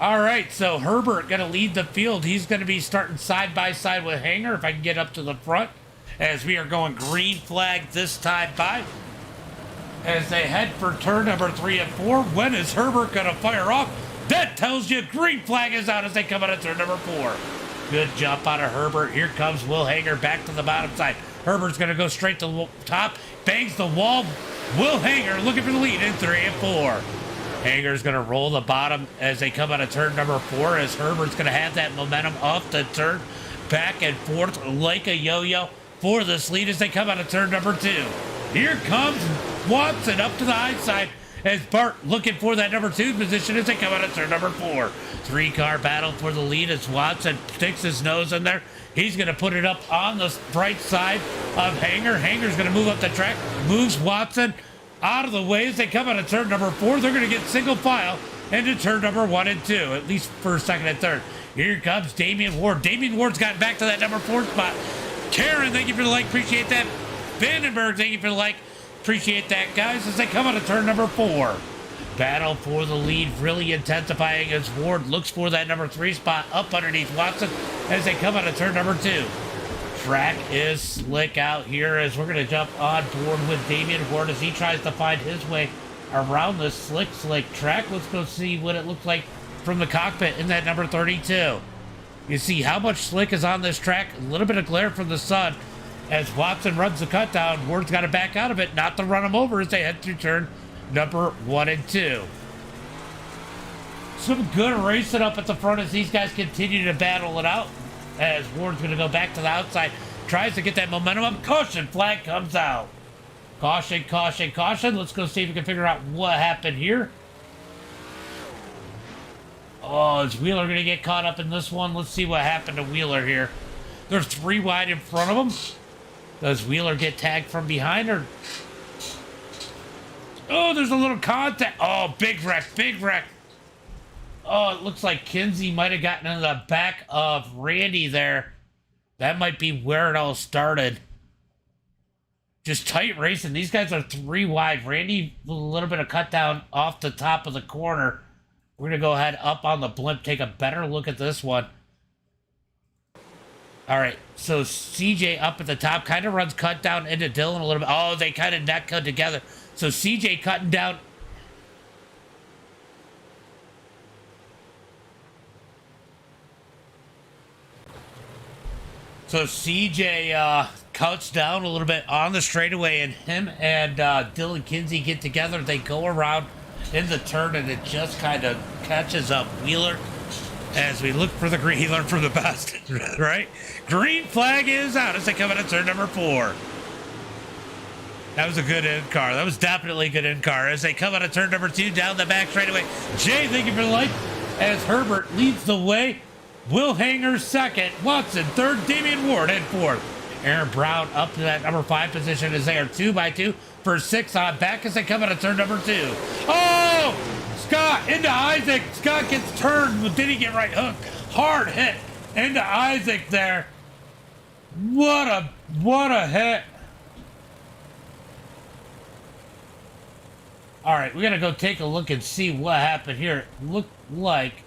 All right, so Herbert going to lead the field. He's going to be starting side by side with Hanger if I can get up to the front as we are going green flag this time by. As they head for turn number 3 and 4. When is Herbert going to fire off? That tells you green flag is out as they come out of turn number 4. Good jump out of Herbert. Here comes Will Hanger back to the bottom side. Herbert's going to go straight to the top. Bangs the wall. Will Hanger looking for the lead in 3 and 4. Hanger's going to roll the bottom as they come out of turn number 4 as Herbert's going to have that momentum off the turn. Back and forth like a yo-yo for this lead as they come out of turn number 2. Here comes Watson up to the high side as Bart looking for that number 2 position as they come out of turn number 4. 3-car battle for the lead as Watson sticks his nose in there. He's going to put it up on the right side of Hanger. Hanger's going to move up the track, moves Watson out of the way as they come out of turn number 4. They're going to get single file into turn number 1 and 2, at least first, second, and third. Here comes Damian Ward. Damian Ward's gotten back to that number 4 spot. Karen, thank you for the like. Appreciate that. Vandenberg, thank you for the like. Appreciate that, guys, as they come out of turn number 4. Battle for the lead really intensifying as Ward looks for that number 3 spot up underneath Watson as they come out of turn number 2. Track is slick out here as we're going to jump on board with Damian Ward as he tries to find his way around this slick track. Let's go see what it looks like from the cockpit in that number 32. You see how much slick is on this track. A little bit of glare from the sun as Watson runs the cut down. Ward's got to back out of it, not to run him over as they head through turn number 1 and 2. Some good racing up at the front as these guys continue to battle it out. As Ward's going to go back to the outside, tries to get that momentum up. Caution flag comes out. Caution, caution, caution. Let's go see if we can figure out what happened here. Oh, is Wheeler going to get caught up in this one? Let's see what happened to Wheeler here. There's 3 wide in front of him. Does Wheeler get tagged from behind or? Oh, there's a little contact. Oh, big wreck, big wreck. Oh, it looks like Kinsey might have gotten in the back of Randy there. That might be where it all started. Just tight racing. These guys are 3 wide. Randy, a little bit of cut down off the top of the corner. We're going to go ahead up on the blimp, take a better look at this one. All right, so CJ up at the top kind of runs cut down into Dylan a little bit. Oh, they kind of neck cut together. So CJ cutting down. So CJ cuts down a little bit on the straightaway, and him and Dylan Kinsey get together. They go around in the turn, and it just kind of catches up Wheeler. As we look for the green, he learned from the best, right? Green flag is out as they come into turn number 4. That was a good in car. That was definitely a good in car. As they come out of turn number 2, down the back straightaway. Jay, thank you for the light. As Herbert leads the way. Will Hanger second. Watson third. Damian Ward in fourth. Aaron Brown up to that number 5 position as they are 2 by 2 for 6 on back as they come out of turn number 2. Oh! Scott into Isaac. Scott gets turned. Did he get right hook? Hard hit into Isaac there. What a hit. All right, we're going to go take a look and see what happened here. It looked like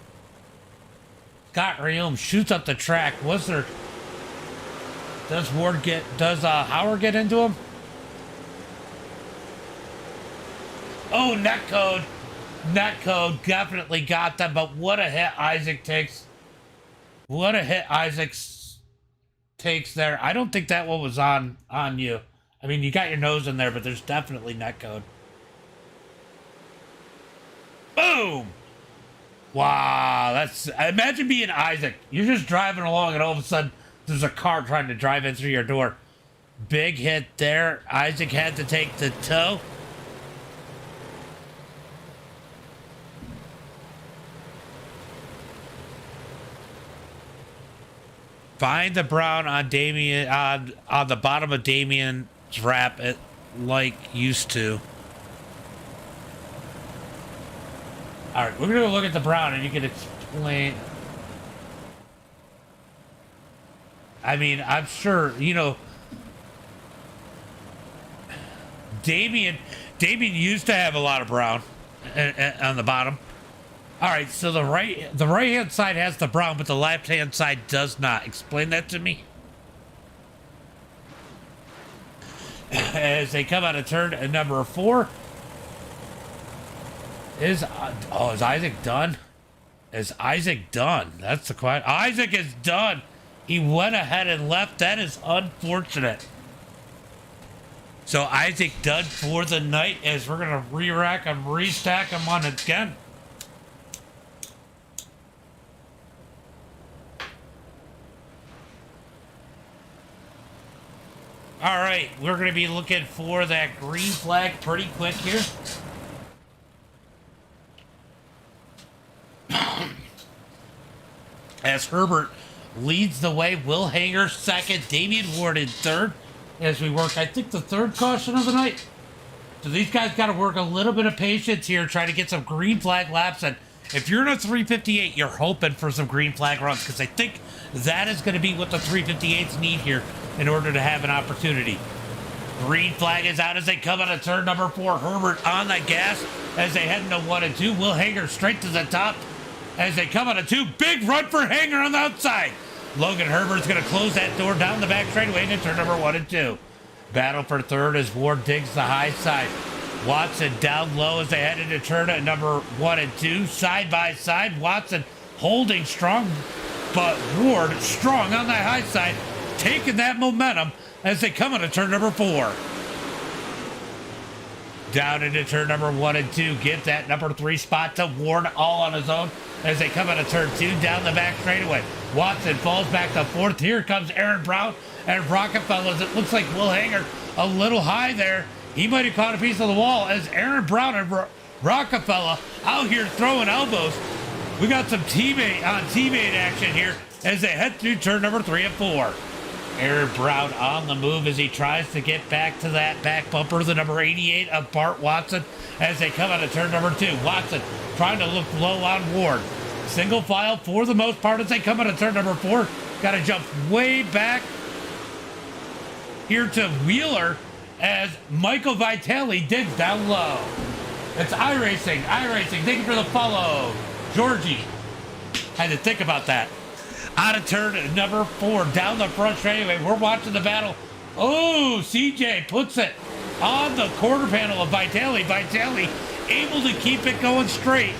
Scott Riom shoots up the track. Was there... Does Howard get into him? Oh, netcode. Netcode definitely got them, but what a hit Isaac takes. What a hit Isaac takes there. I don't think that one was on you. I mean, you got your nose in there, but there's definitely netcode. Boom! Wow, that's... Imagine being Isaac. You're just driving along and all of a sudden there's a car trying to drive in through your door. Big hit there. Isaac had to take the tow. Find the brown on Damien on the bottom of Damien's wrap it like used to. All right, we're gonna go look at the brown, and you can explain. I mean, I'm sure you know. Damien used to have a lot of brown on the bottom. All right, so the right hand side has the brown, but the left hand side does not. Explain that to me. As they come out of turn number 4. Is Isaac done? Is Isaac done? That's the question. Isaac is done. He went ahead and left. That is unfortunate. So Isaac done for the night as we're going to re-rack him, restack him on again. All right, we're going to be looking for that green flag pretty quick here. As Herbert leads the way, Will Hanger second, Damian Ward in third. As we work, I think the third caution of the night. So these guys got to work a little bit of patience here, trying to get some green flag laps. And if you're in a 358, you're hoping for some green flag runs, because I think that is going to be what the 358s need here in order to have an opportunity. Green flag is out as they come out of turn number 4. Herbert on the gas as they head into 1 and 2. Will Hanger straight to the top as they come out of 2. Big run for Hanger on the outside. Logan Herbert's going to close that door down the back straightaway into turn number 1 and 2. Battle for third as Ward digs the high side. Watson down low as they head into turn at number 1 and 2. Side by side. Watson holding strong, but Ward strong on that high side, taking that momentum as they come into turn number 4. Down into turn number 1 and 2. Give that number 3 spot to Ward all on his own as they come into turn 2 down the back straightaway. Watson falls back to 4th. Here comes Aaron Brown and Rockefeller. It looks like Will Hanger a little high there. He might have caught a piece of the wall as Aaron Brown and Rockefeller out here throwing elbows. We got some teammate action here as they head through turn number 3 and 4. Aaron Brown on the move as he tries to get back to that back bumper, the number 88 of Bart Watson, as they come out of turn number 2. Watson trying to look low on Ward. Single file for the most part as they come out of turn number 4. Got to jump way back here to Wheeler as Michael Vitale digs down low. It's iRacing. Thank you for the follow. Georgie. Had to think about that. Out of turn number 4, down the front straightaway. We're watching the battle. Oh, CJ puts it on the quarter panel of Vitale. Vitale able to keep it going straight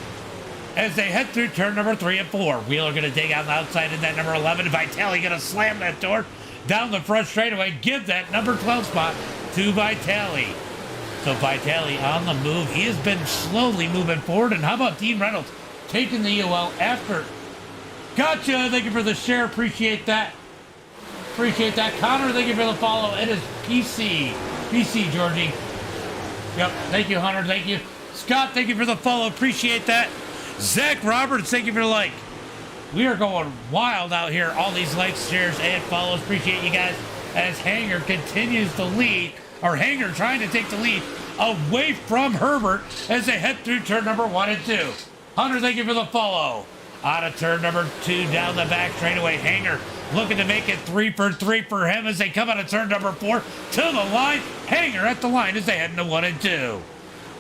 as they head through turn number 3 and 4. Wheeler going to dig on the outside in that number 11. Vitale going to slam that door down the front straightaway. Give that number 12 spot to Vitale. So Vitale on the move. He has been slowly moving forward. And how about Dean Reynolds taking the UL after Gotcha. Thank you for the share. Appreciate that. Appreciate that. Connor, thank you for the follow. It is PC. PC, Georgie. Yep. Thank you, Hunter. Thank you. Scott, thank you for the follow. Appreciate that. Zach Roberts, thank you for the like. We are going wild out here. All these likes, shares, and follows. Appreciate you guys as Hanger continues to lead, or Hanger trying to take the lead away from Herbert as they head through turn number 1 and 2. Hunter, thank you for the follow. Out of turn number 2, down the back straightaway. Hanger looking to make it 3 for 3 for him as they come out of turn number 4 to the line. Hanger at the line as they head into 1 and 2.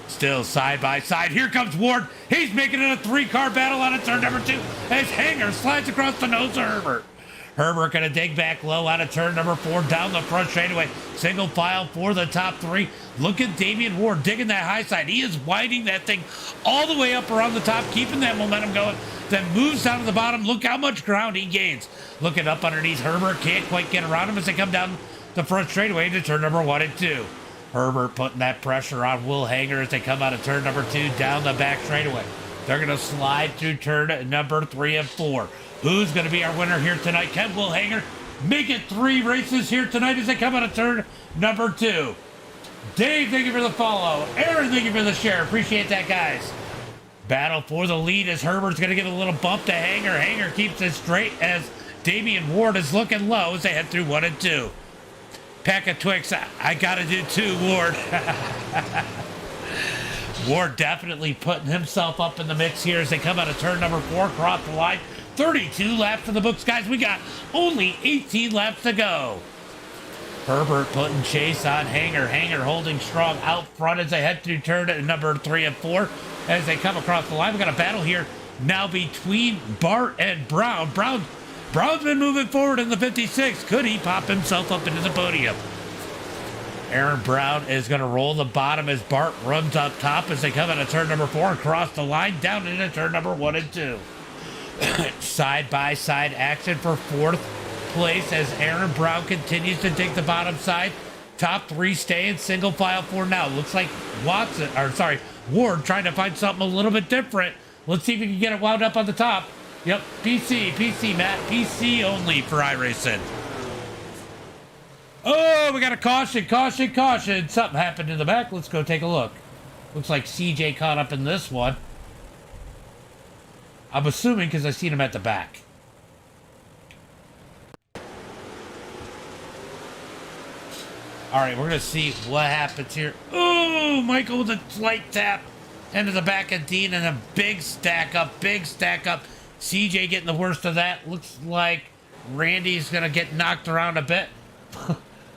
Still side by side. Here comes Ward. He's making it a 3-car battle out of turn number 2 as Hanger slides across the nose of Herbert. Herbert gonna dig back low out of turn number 4 down the front straightaway. Single file for the top 3. Look at Damian Ward digging that high side. He is winding that thing all the way up around the top, keeping that momentum going. Then moves down to the bottom. Look how much ground he gains. Looking up underneath Herbert. Can't quite get around him as they come down the front straightaway into turn number 1 and 2. Herbert putting that pressure on Will Hanger as they come out of turn number 2 down the back straightaway. They're going to slide through turn number 3 and 4. Who's going to be our winner here tonight? Can Will Hanger make it 3 races here tonight as they come out of turn number 2? Dave, thank you for the follow. Aaron, thank you for the share. Appreciate that, guys. Battle for the lead as Herbert's going to give a little bump to Hanger. Hanger keeps it straight as Damian Ward is looking low as they head through 1 and 2. Pack of Twix, I got to do 2, Ward. Ward definitely putting himself up in the mix here as they come out of turn number 4 across the line. 32 laps in the books, guys. We got only 18 laps to go. Herbert putting chase on Hanger. Hanger holding strong out front as they head through turn number 3 and 4. As they come across the line, we got a battle here now between Bart and Brown. Brown's been moving forward in the 56. Could he pop himself up into the podium? Aaron Brown is going to roll the bottom as Bart runs up top as they come out of turn number 4 across the line down into turn number 1 and 2. Side-by-side action for 4th place as Aaron Brown continues to dig the bottom side. Top 3 stay in single file for now. Looks like Ward trying to find something a little bit different. Let's see if we can get it wound up on the top. Yep, PC, Matt. PC only for iRacing. Oh, we got a caution. Something happened in the back. Let's go take a look. Looks like CJ caught up in this one. I'm assuming because I seen him at the back. All right, we're going to see what happens here. Oh, Michael with a slight tap into the back of Dean and a big stack up. CJ getting the worst of that. Looks like Randy's going to get knocked around a bit.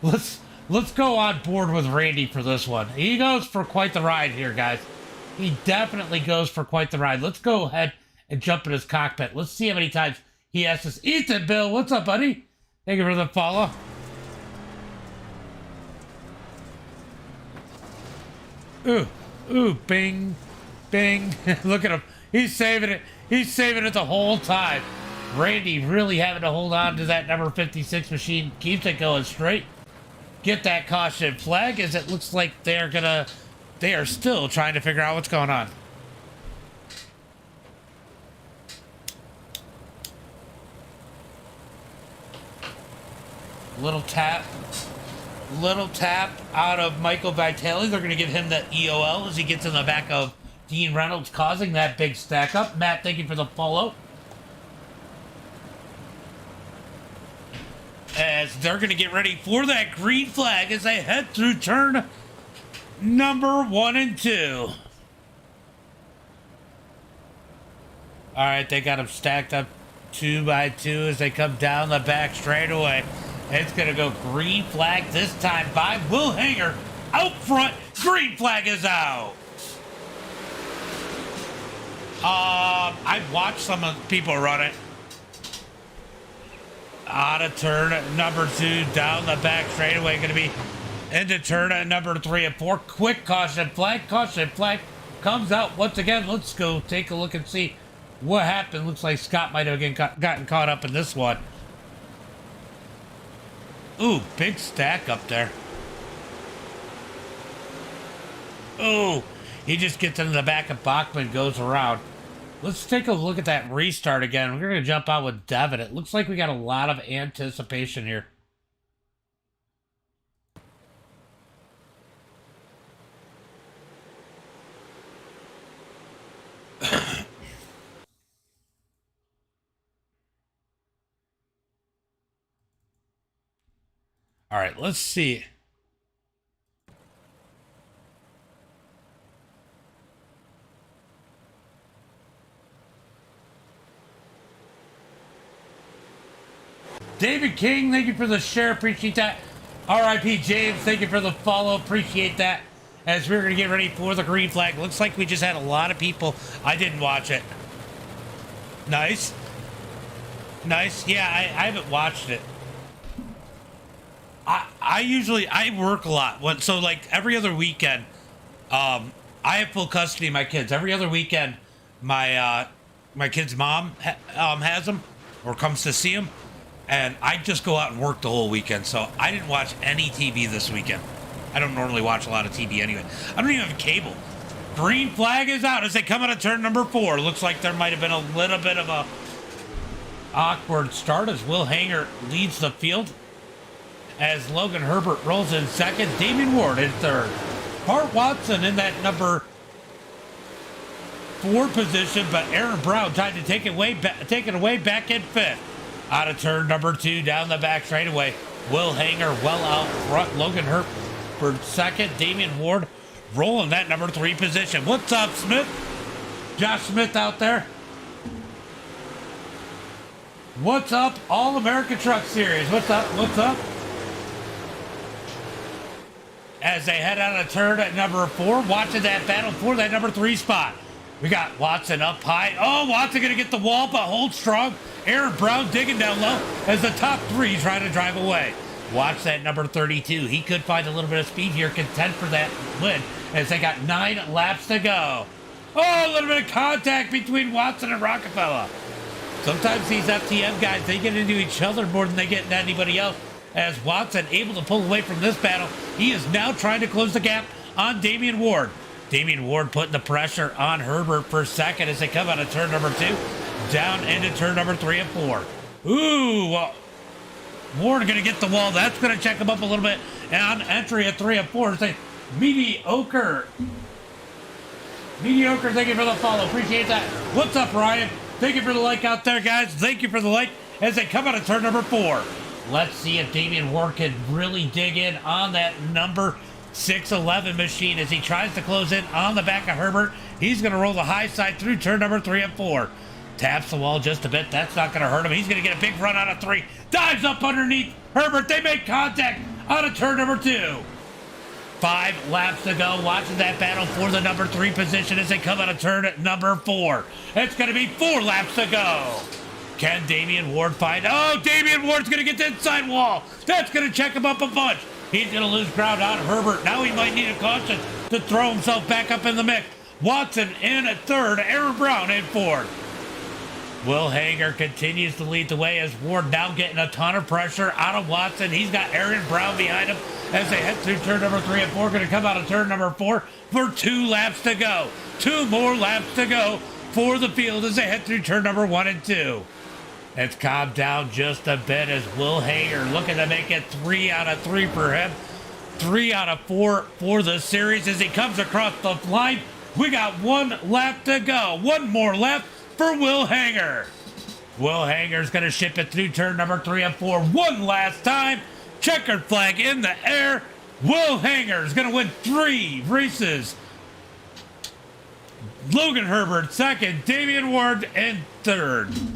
Let's go on board with Randy for this one. He goes for quite the ride here, guys. He definitely goes for quite the ride. Let's go ahead and jump in his cockpit. Let's see how many times he has this. Ethan Bill, what's up, buddy? Thank you for the follow. Ooh, bing, bing. Look at him. He's saving it. He's saving it the whole time. Randy really having to hold on to that number 56 machine. Keeps it going straight. Get that caution flag as it looks like they are still trying to figure out what's going on. Little tap out of Michael Vitale. They're going to give him the EOL as he gets in the back of Dean Reynolds, causing that big stack up. Matt, thank you for the follow. As they're going to get ready for that green flag as they head through turn number 1 and 2. All right, they got them stacked up 2 by 2 as they come down the back straightaway. It's going to go green flag this time by Will Hanger. Out front, green flag is out. I watched some of the people run it. Out of turn number 2, down the back straightaway. Going to be into turn number 3 and 4. Quick caution flag. Caution flag comes out once again. Let's go take a look and see what happened. Looks like Scott might have gotten caught up in this one. Ooh, big stack up there. Ooh, he just gets into the back of Bachman, goes around. Let's take a look at that restart again. We're going to jump out with Devin. It looks like we got a lot of anticipation here. All right, let's see. David King, thank you for the share. Appreciate that. RIP James, thank you for the follow. Appreciate that. As we're going to get ready for the green flag. Looks like we just had a lot of people. I didn't watch it. Nice. Nice. Yeah, I haven't watched it. I work a lot. So like every other weekend, I have full custody of my kids. Every other weekend, my kid's mom has them or comes to see them. And I just go out and work the whole weekend. So I didn't watch any TV this weekend. I don't normally watch a lot of TV anyway. I don't even have cable. Green flag is out as they come out of turn number 4. Looks like there might have been a little bit of a awkward start as Will Hanger leads the field. As Logan Herbert rolls in second. Damian Ward in third. Bart Watson in that number 4 position, but Aaron Brown tried to take it away back in 5th. Out of turn number 2, down the back straightaway. Will Hanger well out front. Logan Herbert second. Damian Ward rolling that number 3 position. What's up, Smith? Josh Smith out there. What's up, All American Truck Series? What's up? What's up? As they head out of turn at number 4, watching that battle for that number 3 spot. We got Watson up high. Oh, Watson going to get the wall, but hold strong. Aaron Brown digging down low as the top 3 trying to drive away. Watch that number 32. He could find a little bit of speed here, contend for that win as they got 9 laps to go. Oh, a little bit of contact between Watson and Rockefeller. Sometimes these FTM guys, they get into each other more than they get into anybody else. As Watson able to pull away from this battle, he is now trying to close the gap on Damian Ward. Damian Ward putting the pressure on Herbert for second as they come out of turn number 2, down into turn number 3 and 4. Ooh, Ward going to get the wall. That's going to check him up a little bit. And on entry at 3 and 4, say mediocre. Mediocre, thank you for the follow. Appreciate that. What's up, Ryan? Thank you for the like out there, guys. Thank you for the like as they come out of turn number 4. Let's see if Damian Ward can really dig in on that number 611 machine as he tries to close in on the back of Herbert. He's going to roll the high side through turn number 3 and 4. Taps the wall just a bit. That's not going to hurt him. He's going to get a big run out of 3. Dives up underneath Herbert. They make contact out of turn number 2. 5 laps to go. Watching that battle for the number 3 position as they come out of turn at number 4. It's going to be 4 laps to go. Can Damian Ward find... Oh, Damian Ward's going to get the inside wall. That's going to check him up a bunch. He's going to lose ground on Herbert. Now he might need a caution to throw himself back up in the mix. Watson in at 3rd. Aaron Brown in 4th. Will Hanger continues to lead the way as Ward now getting a ton of pressure out of Watson. He's got Aaron Brown behind him as they head through turn number 3 and 4. Going to come out of turn number 4 for 2 laps to go. 2 more laps to go for the field as they head through turn number 1 and 2. It's calmed down just a bit as Will Hanger looking to make it 3 out of 3 for him. 3 out of 4 for the series as he comes across the line. We got 1 lap to go. 1 more lap for Will Hanger. Will Hanger's going to ship it through turn number 3 and 4 one last time. Checkered flag in the air. Will Hanger's going to win 3 races. Logan Herbert second. Damian Ward in 3rd.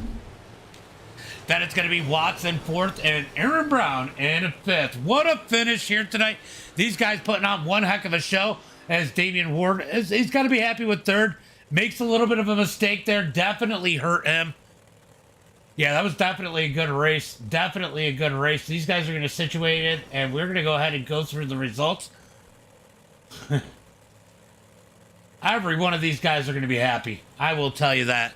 Then it's going to be Watson 4th and Aaron Brown in 5th. What a finish here tonight. These guys putting on one heck of a show as Damian Ward, he's got to be happy with 3rd. Makes a little bit of a mistake there. Definitely hurt him. Yeah, that was definitely a good race. Definitely a good race. These guys are going to situate it, and we're going to go ahead and go through the results. Every one of these guys are going to be happy. I will tell you that.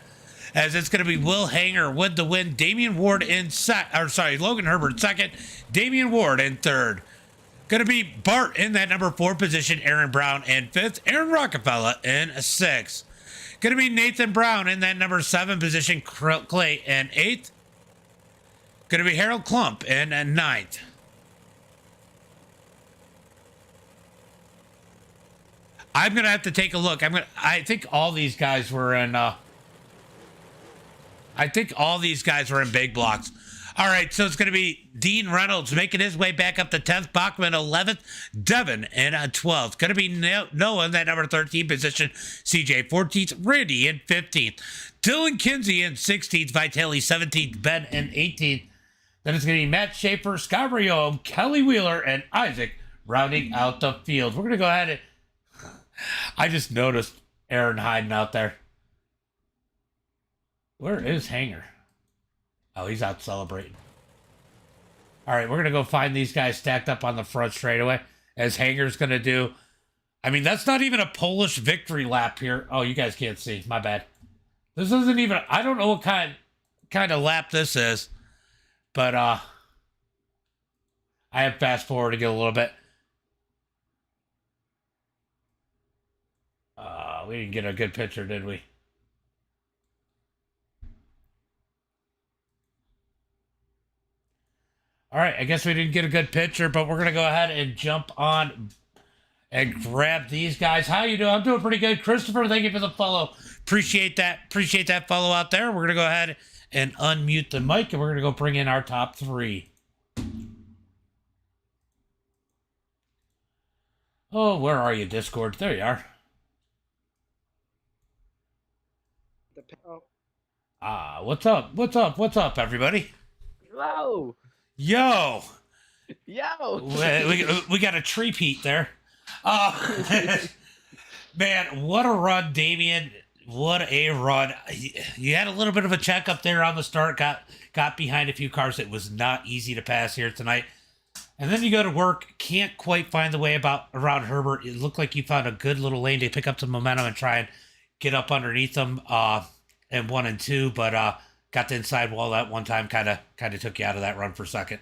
As it's going to be Will Hanger with the win. Damian Ward in Logan Herbert second. Damian Ward in 3rd. Going to be Bart in that number 4 position. Aaron Brown in 5th. Aaron Rockefeller in 6th. Going to be Nathan Brown in that number 7 position, Clay in 8th. Going to be Harold Klump in 9th. I'm going to have to take a look. I think all these guys were in big blocks. All right, so it's going to be Dean Reynolds making his way back up to 10th, Bachman 11th, Devin in 12th. Going to be Noah in that number 13 position, CJ 14th, Randy in 15th, Dylan Kinsey in 16th, Vitelli 17th, Ben in 18th. Then it's going to be Matt Schaefer, Scott Riom, Kelly Wheeler, and Isaac rounding out the field. We're going to go ahead and... I just noticed Aaron hiding out there. Where is Hanger? Oh, he's out celebrating. All right, we're going to go find these guys stacked up on the front straightaway, as Hanger's going to do. I mean, that's not even a Polish victory lap here. Oh, you guys can't see. My bad. This isn't even... I don't know what kind of lap this is, but I have fast forwarded it a little bit. We didn't get a good picture, did we? All right, I guess we didn't get a good picture, but we're going to go ahead and jump on and grab these guys. How you doing? I'm doing pretty good. Christopher, thank you for the follow. Appreciate that. Appreciate that follow out there. We're going to go ahead and unmute the mic, and we're going to go bring in our top 3. Oh, where are you, Discord? There you are. What's up? What's up? What's up, everybody? Hello. Yo. Yo. We got a tree-peat there. Man, what a run, Damien. What a run. You had a little bit of a check up there on the start, got behind a few cars. It was not easy to pass here tonight. And then you go to work, can't quite find the way around Herbert. It looked like you found a good little lane to pick up some momentum and try and get up underneath them in 1 and 2, but got the inside wall that one time, kind of took you out of that run for a second.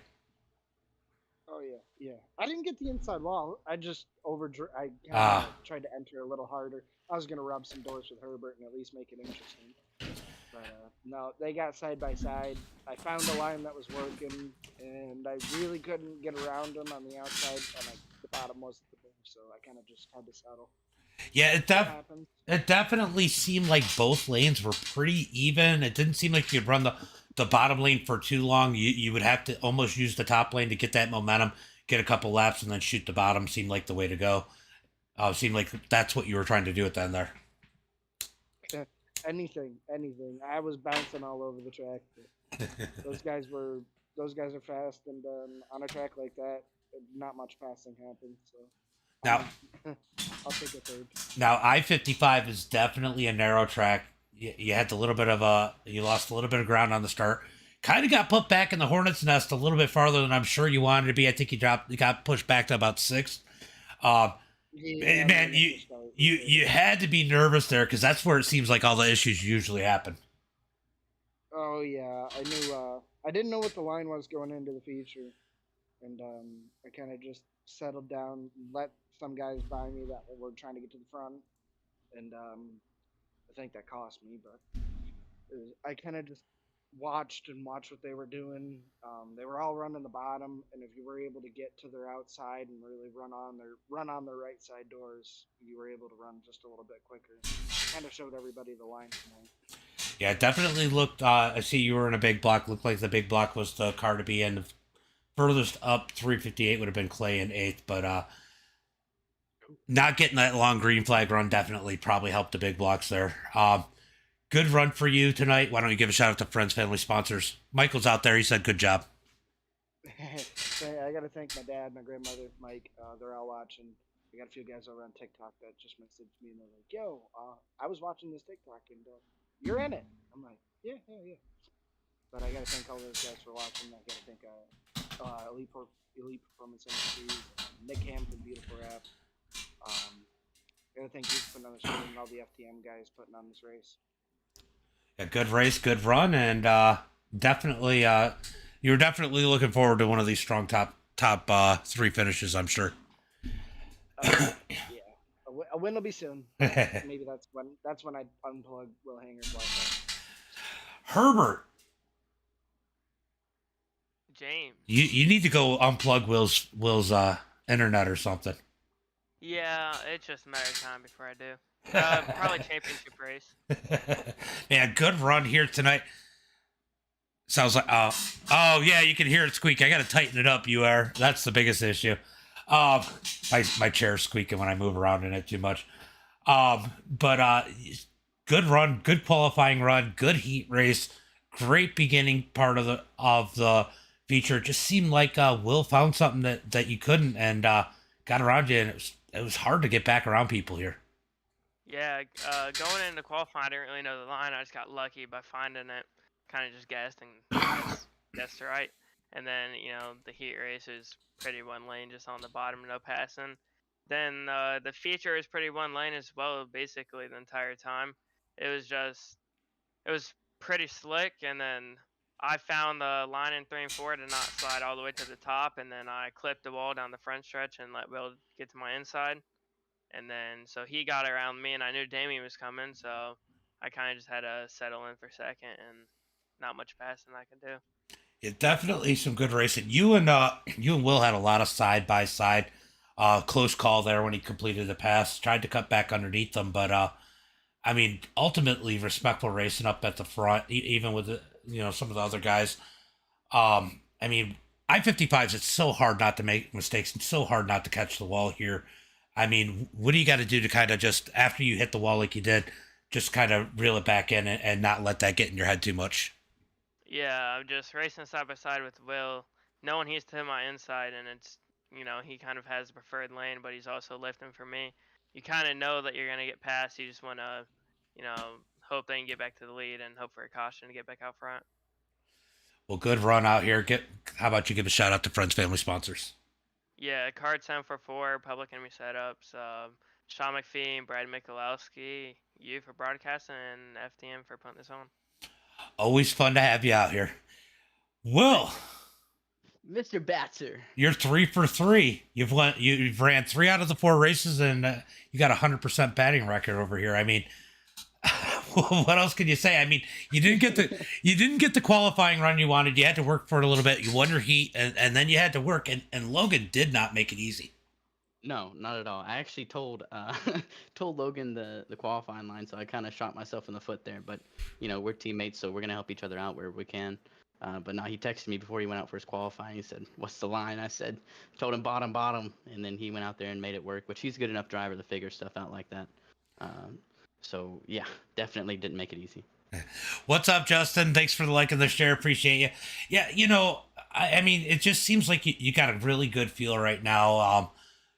Oh yeah. I didn't get the inside wall. I just I tried to enter a little harder. I was gonna rub some doors with Herbert and at least make it interesting. But no, they got side by side. I found a line that was working, and I really couldn't get around them on the outside, and the bottom wasn't there, so I kind of just had to settle. Yeah, it definitely seemed like both lanes were pretty even. It didn't seem like you'd run the bottom lane for too long. You would have to almost use the top lane to get that momentum, get a couple laps, and then shoot the bottom. Seemed like the way to go. Seemed like that's what you were trying to do at the end there. Anything. I was bouncing all over the track. Those guys are fast, and on a track like that, not much passing happens. So. Now, I'll take a third. Now, I-55 is definitely a narrow track. You had you lost a little bit of ground on the start. Kind of got put back in the hornet's nest a little bit farther than I'm sure you wanted to be. I think you got pushed back to about 6th. Yeah, man, you had to be nervous there because that's where it seems like all the issues usually happen. Oh yeah, I knew. I didn't know what the line was going into the feature, and I kind of just settled down, let some guys by me that were trying to get to the front, and I think that cost me. But I kind of just watched what they were doing. They were all running the bottom, and if you were able to get to their outside and really run on their right side doors, you were able to run just a little bit quicker. Kind of showed everybody the line tonight. Yeah, it definitely looked. I see you were in a big block. Looked like the big block was the car to be in. Furthest up, 358 would have been Clay in 8th, but not getting that long green flag run definitely probably helped the big blocks there. Good run for you tonight. Why don't you give a shout out to friends, family, sponsors? Michael's out there. He said good job. I got to thank my dad, my grandmother, Mike. They're all watching. We got a few guys over on TikTok that just messaged me and they're like, "Yo, I was watching this TikTok and you're in it." I'm like, "Yeah." But I got to thank all those guys for watching. I got to thank Elite Performance Industries, Nick Hampton, beautiful rap. Got to thank you for putting on the show and all the FTM guys putting on this race. A good race, good run, and definitely you're definitely looking forward to one of these strong top 3 finishes, I'm sure. Yeah, A win will be soon. Maybe that's when I unplug Will Hanger's Wi-Fi. Herbert, James. you need to go unplug Will's internet or something. Yeah, it's just a matter of time before I do. Probably championship race. Man, good run here tonight. Sounds like oh yeah, you can hear it squeak. I gotta tighten it up. That's the biggest issue. My chair's squeaking when I move around in it too much. But good run, good qualifying run, good heat race, great beginning part of the feature. It just seemed like Will found something that you couldn't, and got around you, and it was hard to get back around people here. Yeah, going into qualifying, I didn't really know the line. I just got lucky by finding it. Kind of just guessed and guessed right. And then, the heat race is pretty one lane, just on the bottom, no passing. Then the feature is pretty one lane as well, basically the entire time. It was pretty slick, and then I found the line in 3 and 4 to not slide all the way to the top, and then I clipped the wall down the front stretch and let Will get to my inside. And then, so he got around me, and I knew Damien was coming, so I kind of just had to settle in for second, and not much passing I could do. Yeah, definitely some good racing. You and Will had a lot of side by side, close call there when he completed the pass. Tried to cut back underneath them, but I mean, ultimately respectful racing up at the front, even with some of the other guys. I mean, I-55s, it's so hard not to make mistakes and so hard not to catch the wall here. I mean, what do you got to do to kind of just, after you hit the wall like you did, just kind of reel it back in and not let that get in your head too much? Yeah, I'm just racing side by side with Will, knowing he's to my inside, and it's, he kind of has the preferred lane, but he's also lifting for me. You kind of know that you're going to get past. You just want to, hope they can get back to the lead and hope for a caution to get back out front. Well, good run out here. How about you give a shout out to friends, family, sponsors? Yeah, Card 744, Public Enemy Setups, Sean McPhee and Brad Michalowski, you for broadcasting, and FTM for putting this on. Always fun to have you out here. Will, Mr. Batzer, you're 3 for 3. You've ran 3 out of the 4 races, and you got a 100% batting record over here. I mean, what else can you say? I mean, you didn't get the qualifying run you wanted. You had to work for it a little bit. You won your heat, and then you had to work. And Logan did not make it easy. no, not at all. I actually told told Logan the qualifying line, so I kind of shot myself in the foot there. But we're teammates, so we're gonna help each other out where we can. But no, he texted me before he went out for his qualifying. He said, "What's the line?" I told him bottom, and then he went out there and made it work. Which he's a good enough driver to figure stuff out like that. So yeah, definitely didn't make it easy. What's up, Justin? Thanks for the like and the share. Appreciate you. Yeah, I mean, it just seems like you got a really good feel right now.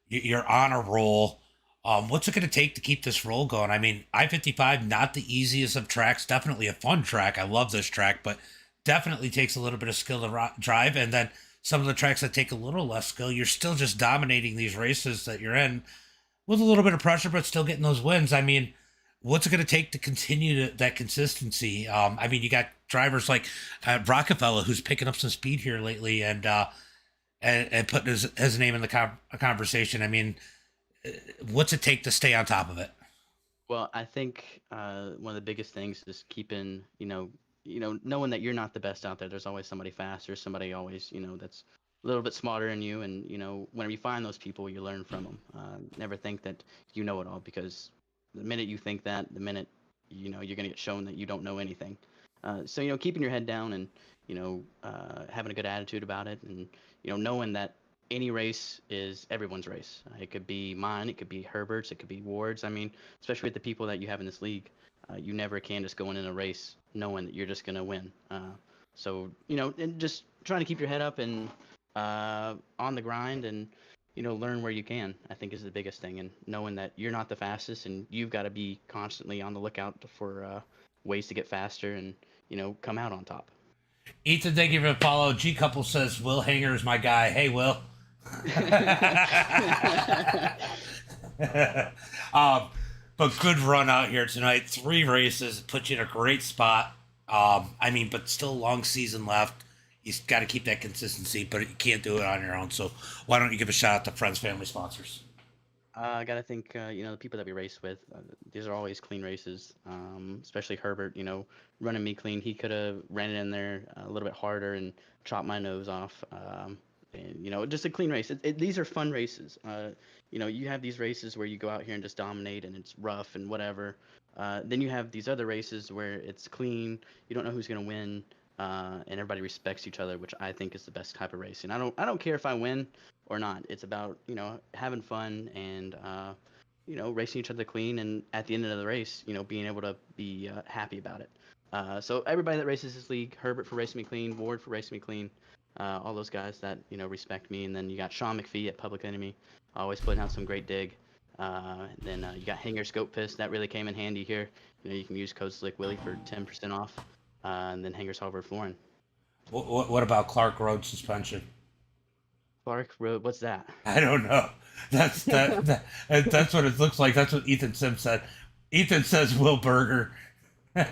You're on a roll. What's it going to take to keep this roll going? I mean, I-55, not the easiest of tracks. Definitely a fun track. I love this track, but definitely takes a little bit of skill to drive. And then some of the tracks that take a little less skill, you're still just dominating these races that you're in with a little bit of pressure, but still getting those wins. I mean, what's it going to take to continue that consistency? I mean, you got drivers like Rockefeller, who's picking up some speed here lately, and putting his name in the conversation. I mean, what's it take to stay on top of it? Well, I think one of the biggest things is keeping, knowing that you're not the best out there. There's always somebody faster, somebody always, that's a little bit smarter than you. And, whenever you find those people, you learn from them. Never think that you know it all, because the minute you think that, the minute, you're going to get shown that you don't know anything. So, keeping your head down and, having a good attitude about it, and, knowing that any race is everyone's race. It could be mine, it could be Herbert's, it could be Ward's. I mean, especially with the people that you have in this league, you never can just go in a race knowing that you're just going to win. So, and just trying to keep your head up and on the grind, and, learn where you can, I think, is the biggest thing. And knowing that you're not the fastest, and you've got to be constantly on the lookout for ways to get faster and, come out on top. Ethan, thank you for the follow. G Couple says, Will Hanger is my guy. Hey, Will. But good run out here tonight. 3 races, put you in a great spot. I mean, but still a long season left. You got to keep that consistency, but you can't do it on your own. So why don't you give a shout out to friends, family, sponsors? I gotta think, the people that we race with, these are always clean races. Especially Herbert, running me clean. He could have ran it in there a little bit harder and chopped my nose off. And just a clean race. These are fun races. You have these races where you go out here and just dominate, and it's rough and whatever. Then you have these other races where it's clean. You don't know who's gonna win, and everybody respects each other, which I think is the best type of racing. I don't care if I win or not. It's about having fun and racing each other clean, and at the end of the race, being able to be happy about it. So everybody that races this league, Herbert for racing me clean, Ward for racing me clean, all those guys that respect me, and then you got Sean McPhee at Public Enemy, always putting out some great dig. Then you got Hanger Scope Piss, that really came in handy here. You can use code Slick Willie for 10% off, and then Hanger's Harvard Flooring. What about Clark Road suspension? Clark Road, what's that? I don't know. That's that's what it looks like. That's what Ethan Sim said. Ethan says Will Berger. No,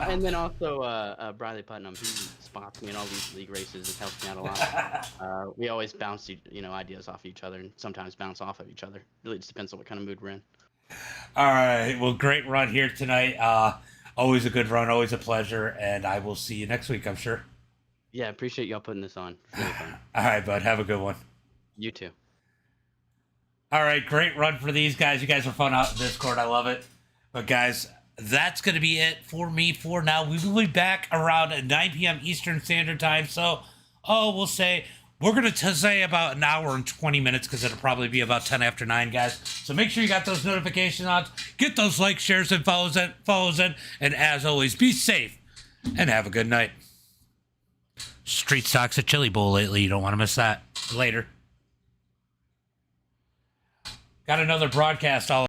and then also Bradley Putnam, he spots me in all these league races. It helps me out a lot. We always bounce ideas off each other, and sometimes bounce off of each other. Really just depends on what kind of mood we're in. All right. Well, great run here tonight. Always a good run. Always a pleasure. And I will see you next week, I'm sure. Yeah, appreciate y'all putting this on. It's really fun. All right, bud. Have a good one. You too. All right. Great run for these guys. You guys are fun out in Discord. I love it. But, guys, that's going to be it for me for now. We will be back around 9 p.m. Eastern Standard Time. So, we'll say we're going to say about an hour and 20 minutes because it'll probably be about 10 after 9, guys. So make sure you got those notifications on. Get those likes, shares, and follows in. And as always, be safe and have a good night. Street Stocks at Chili Bowl lately. You don't want to miss that. Later. Got another broadcast all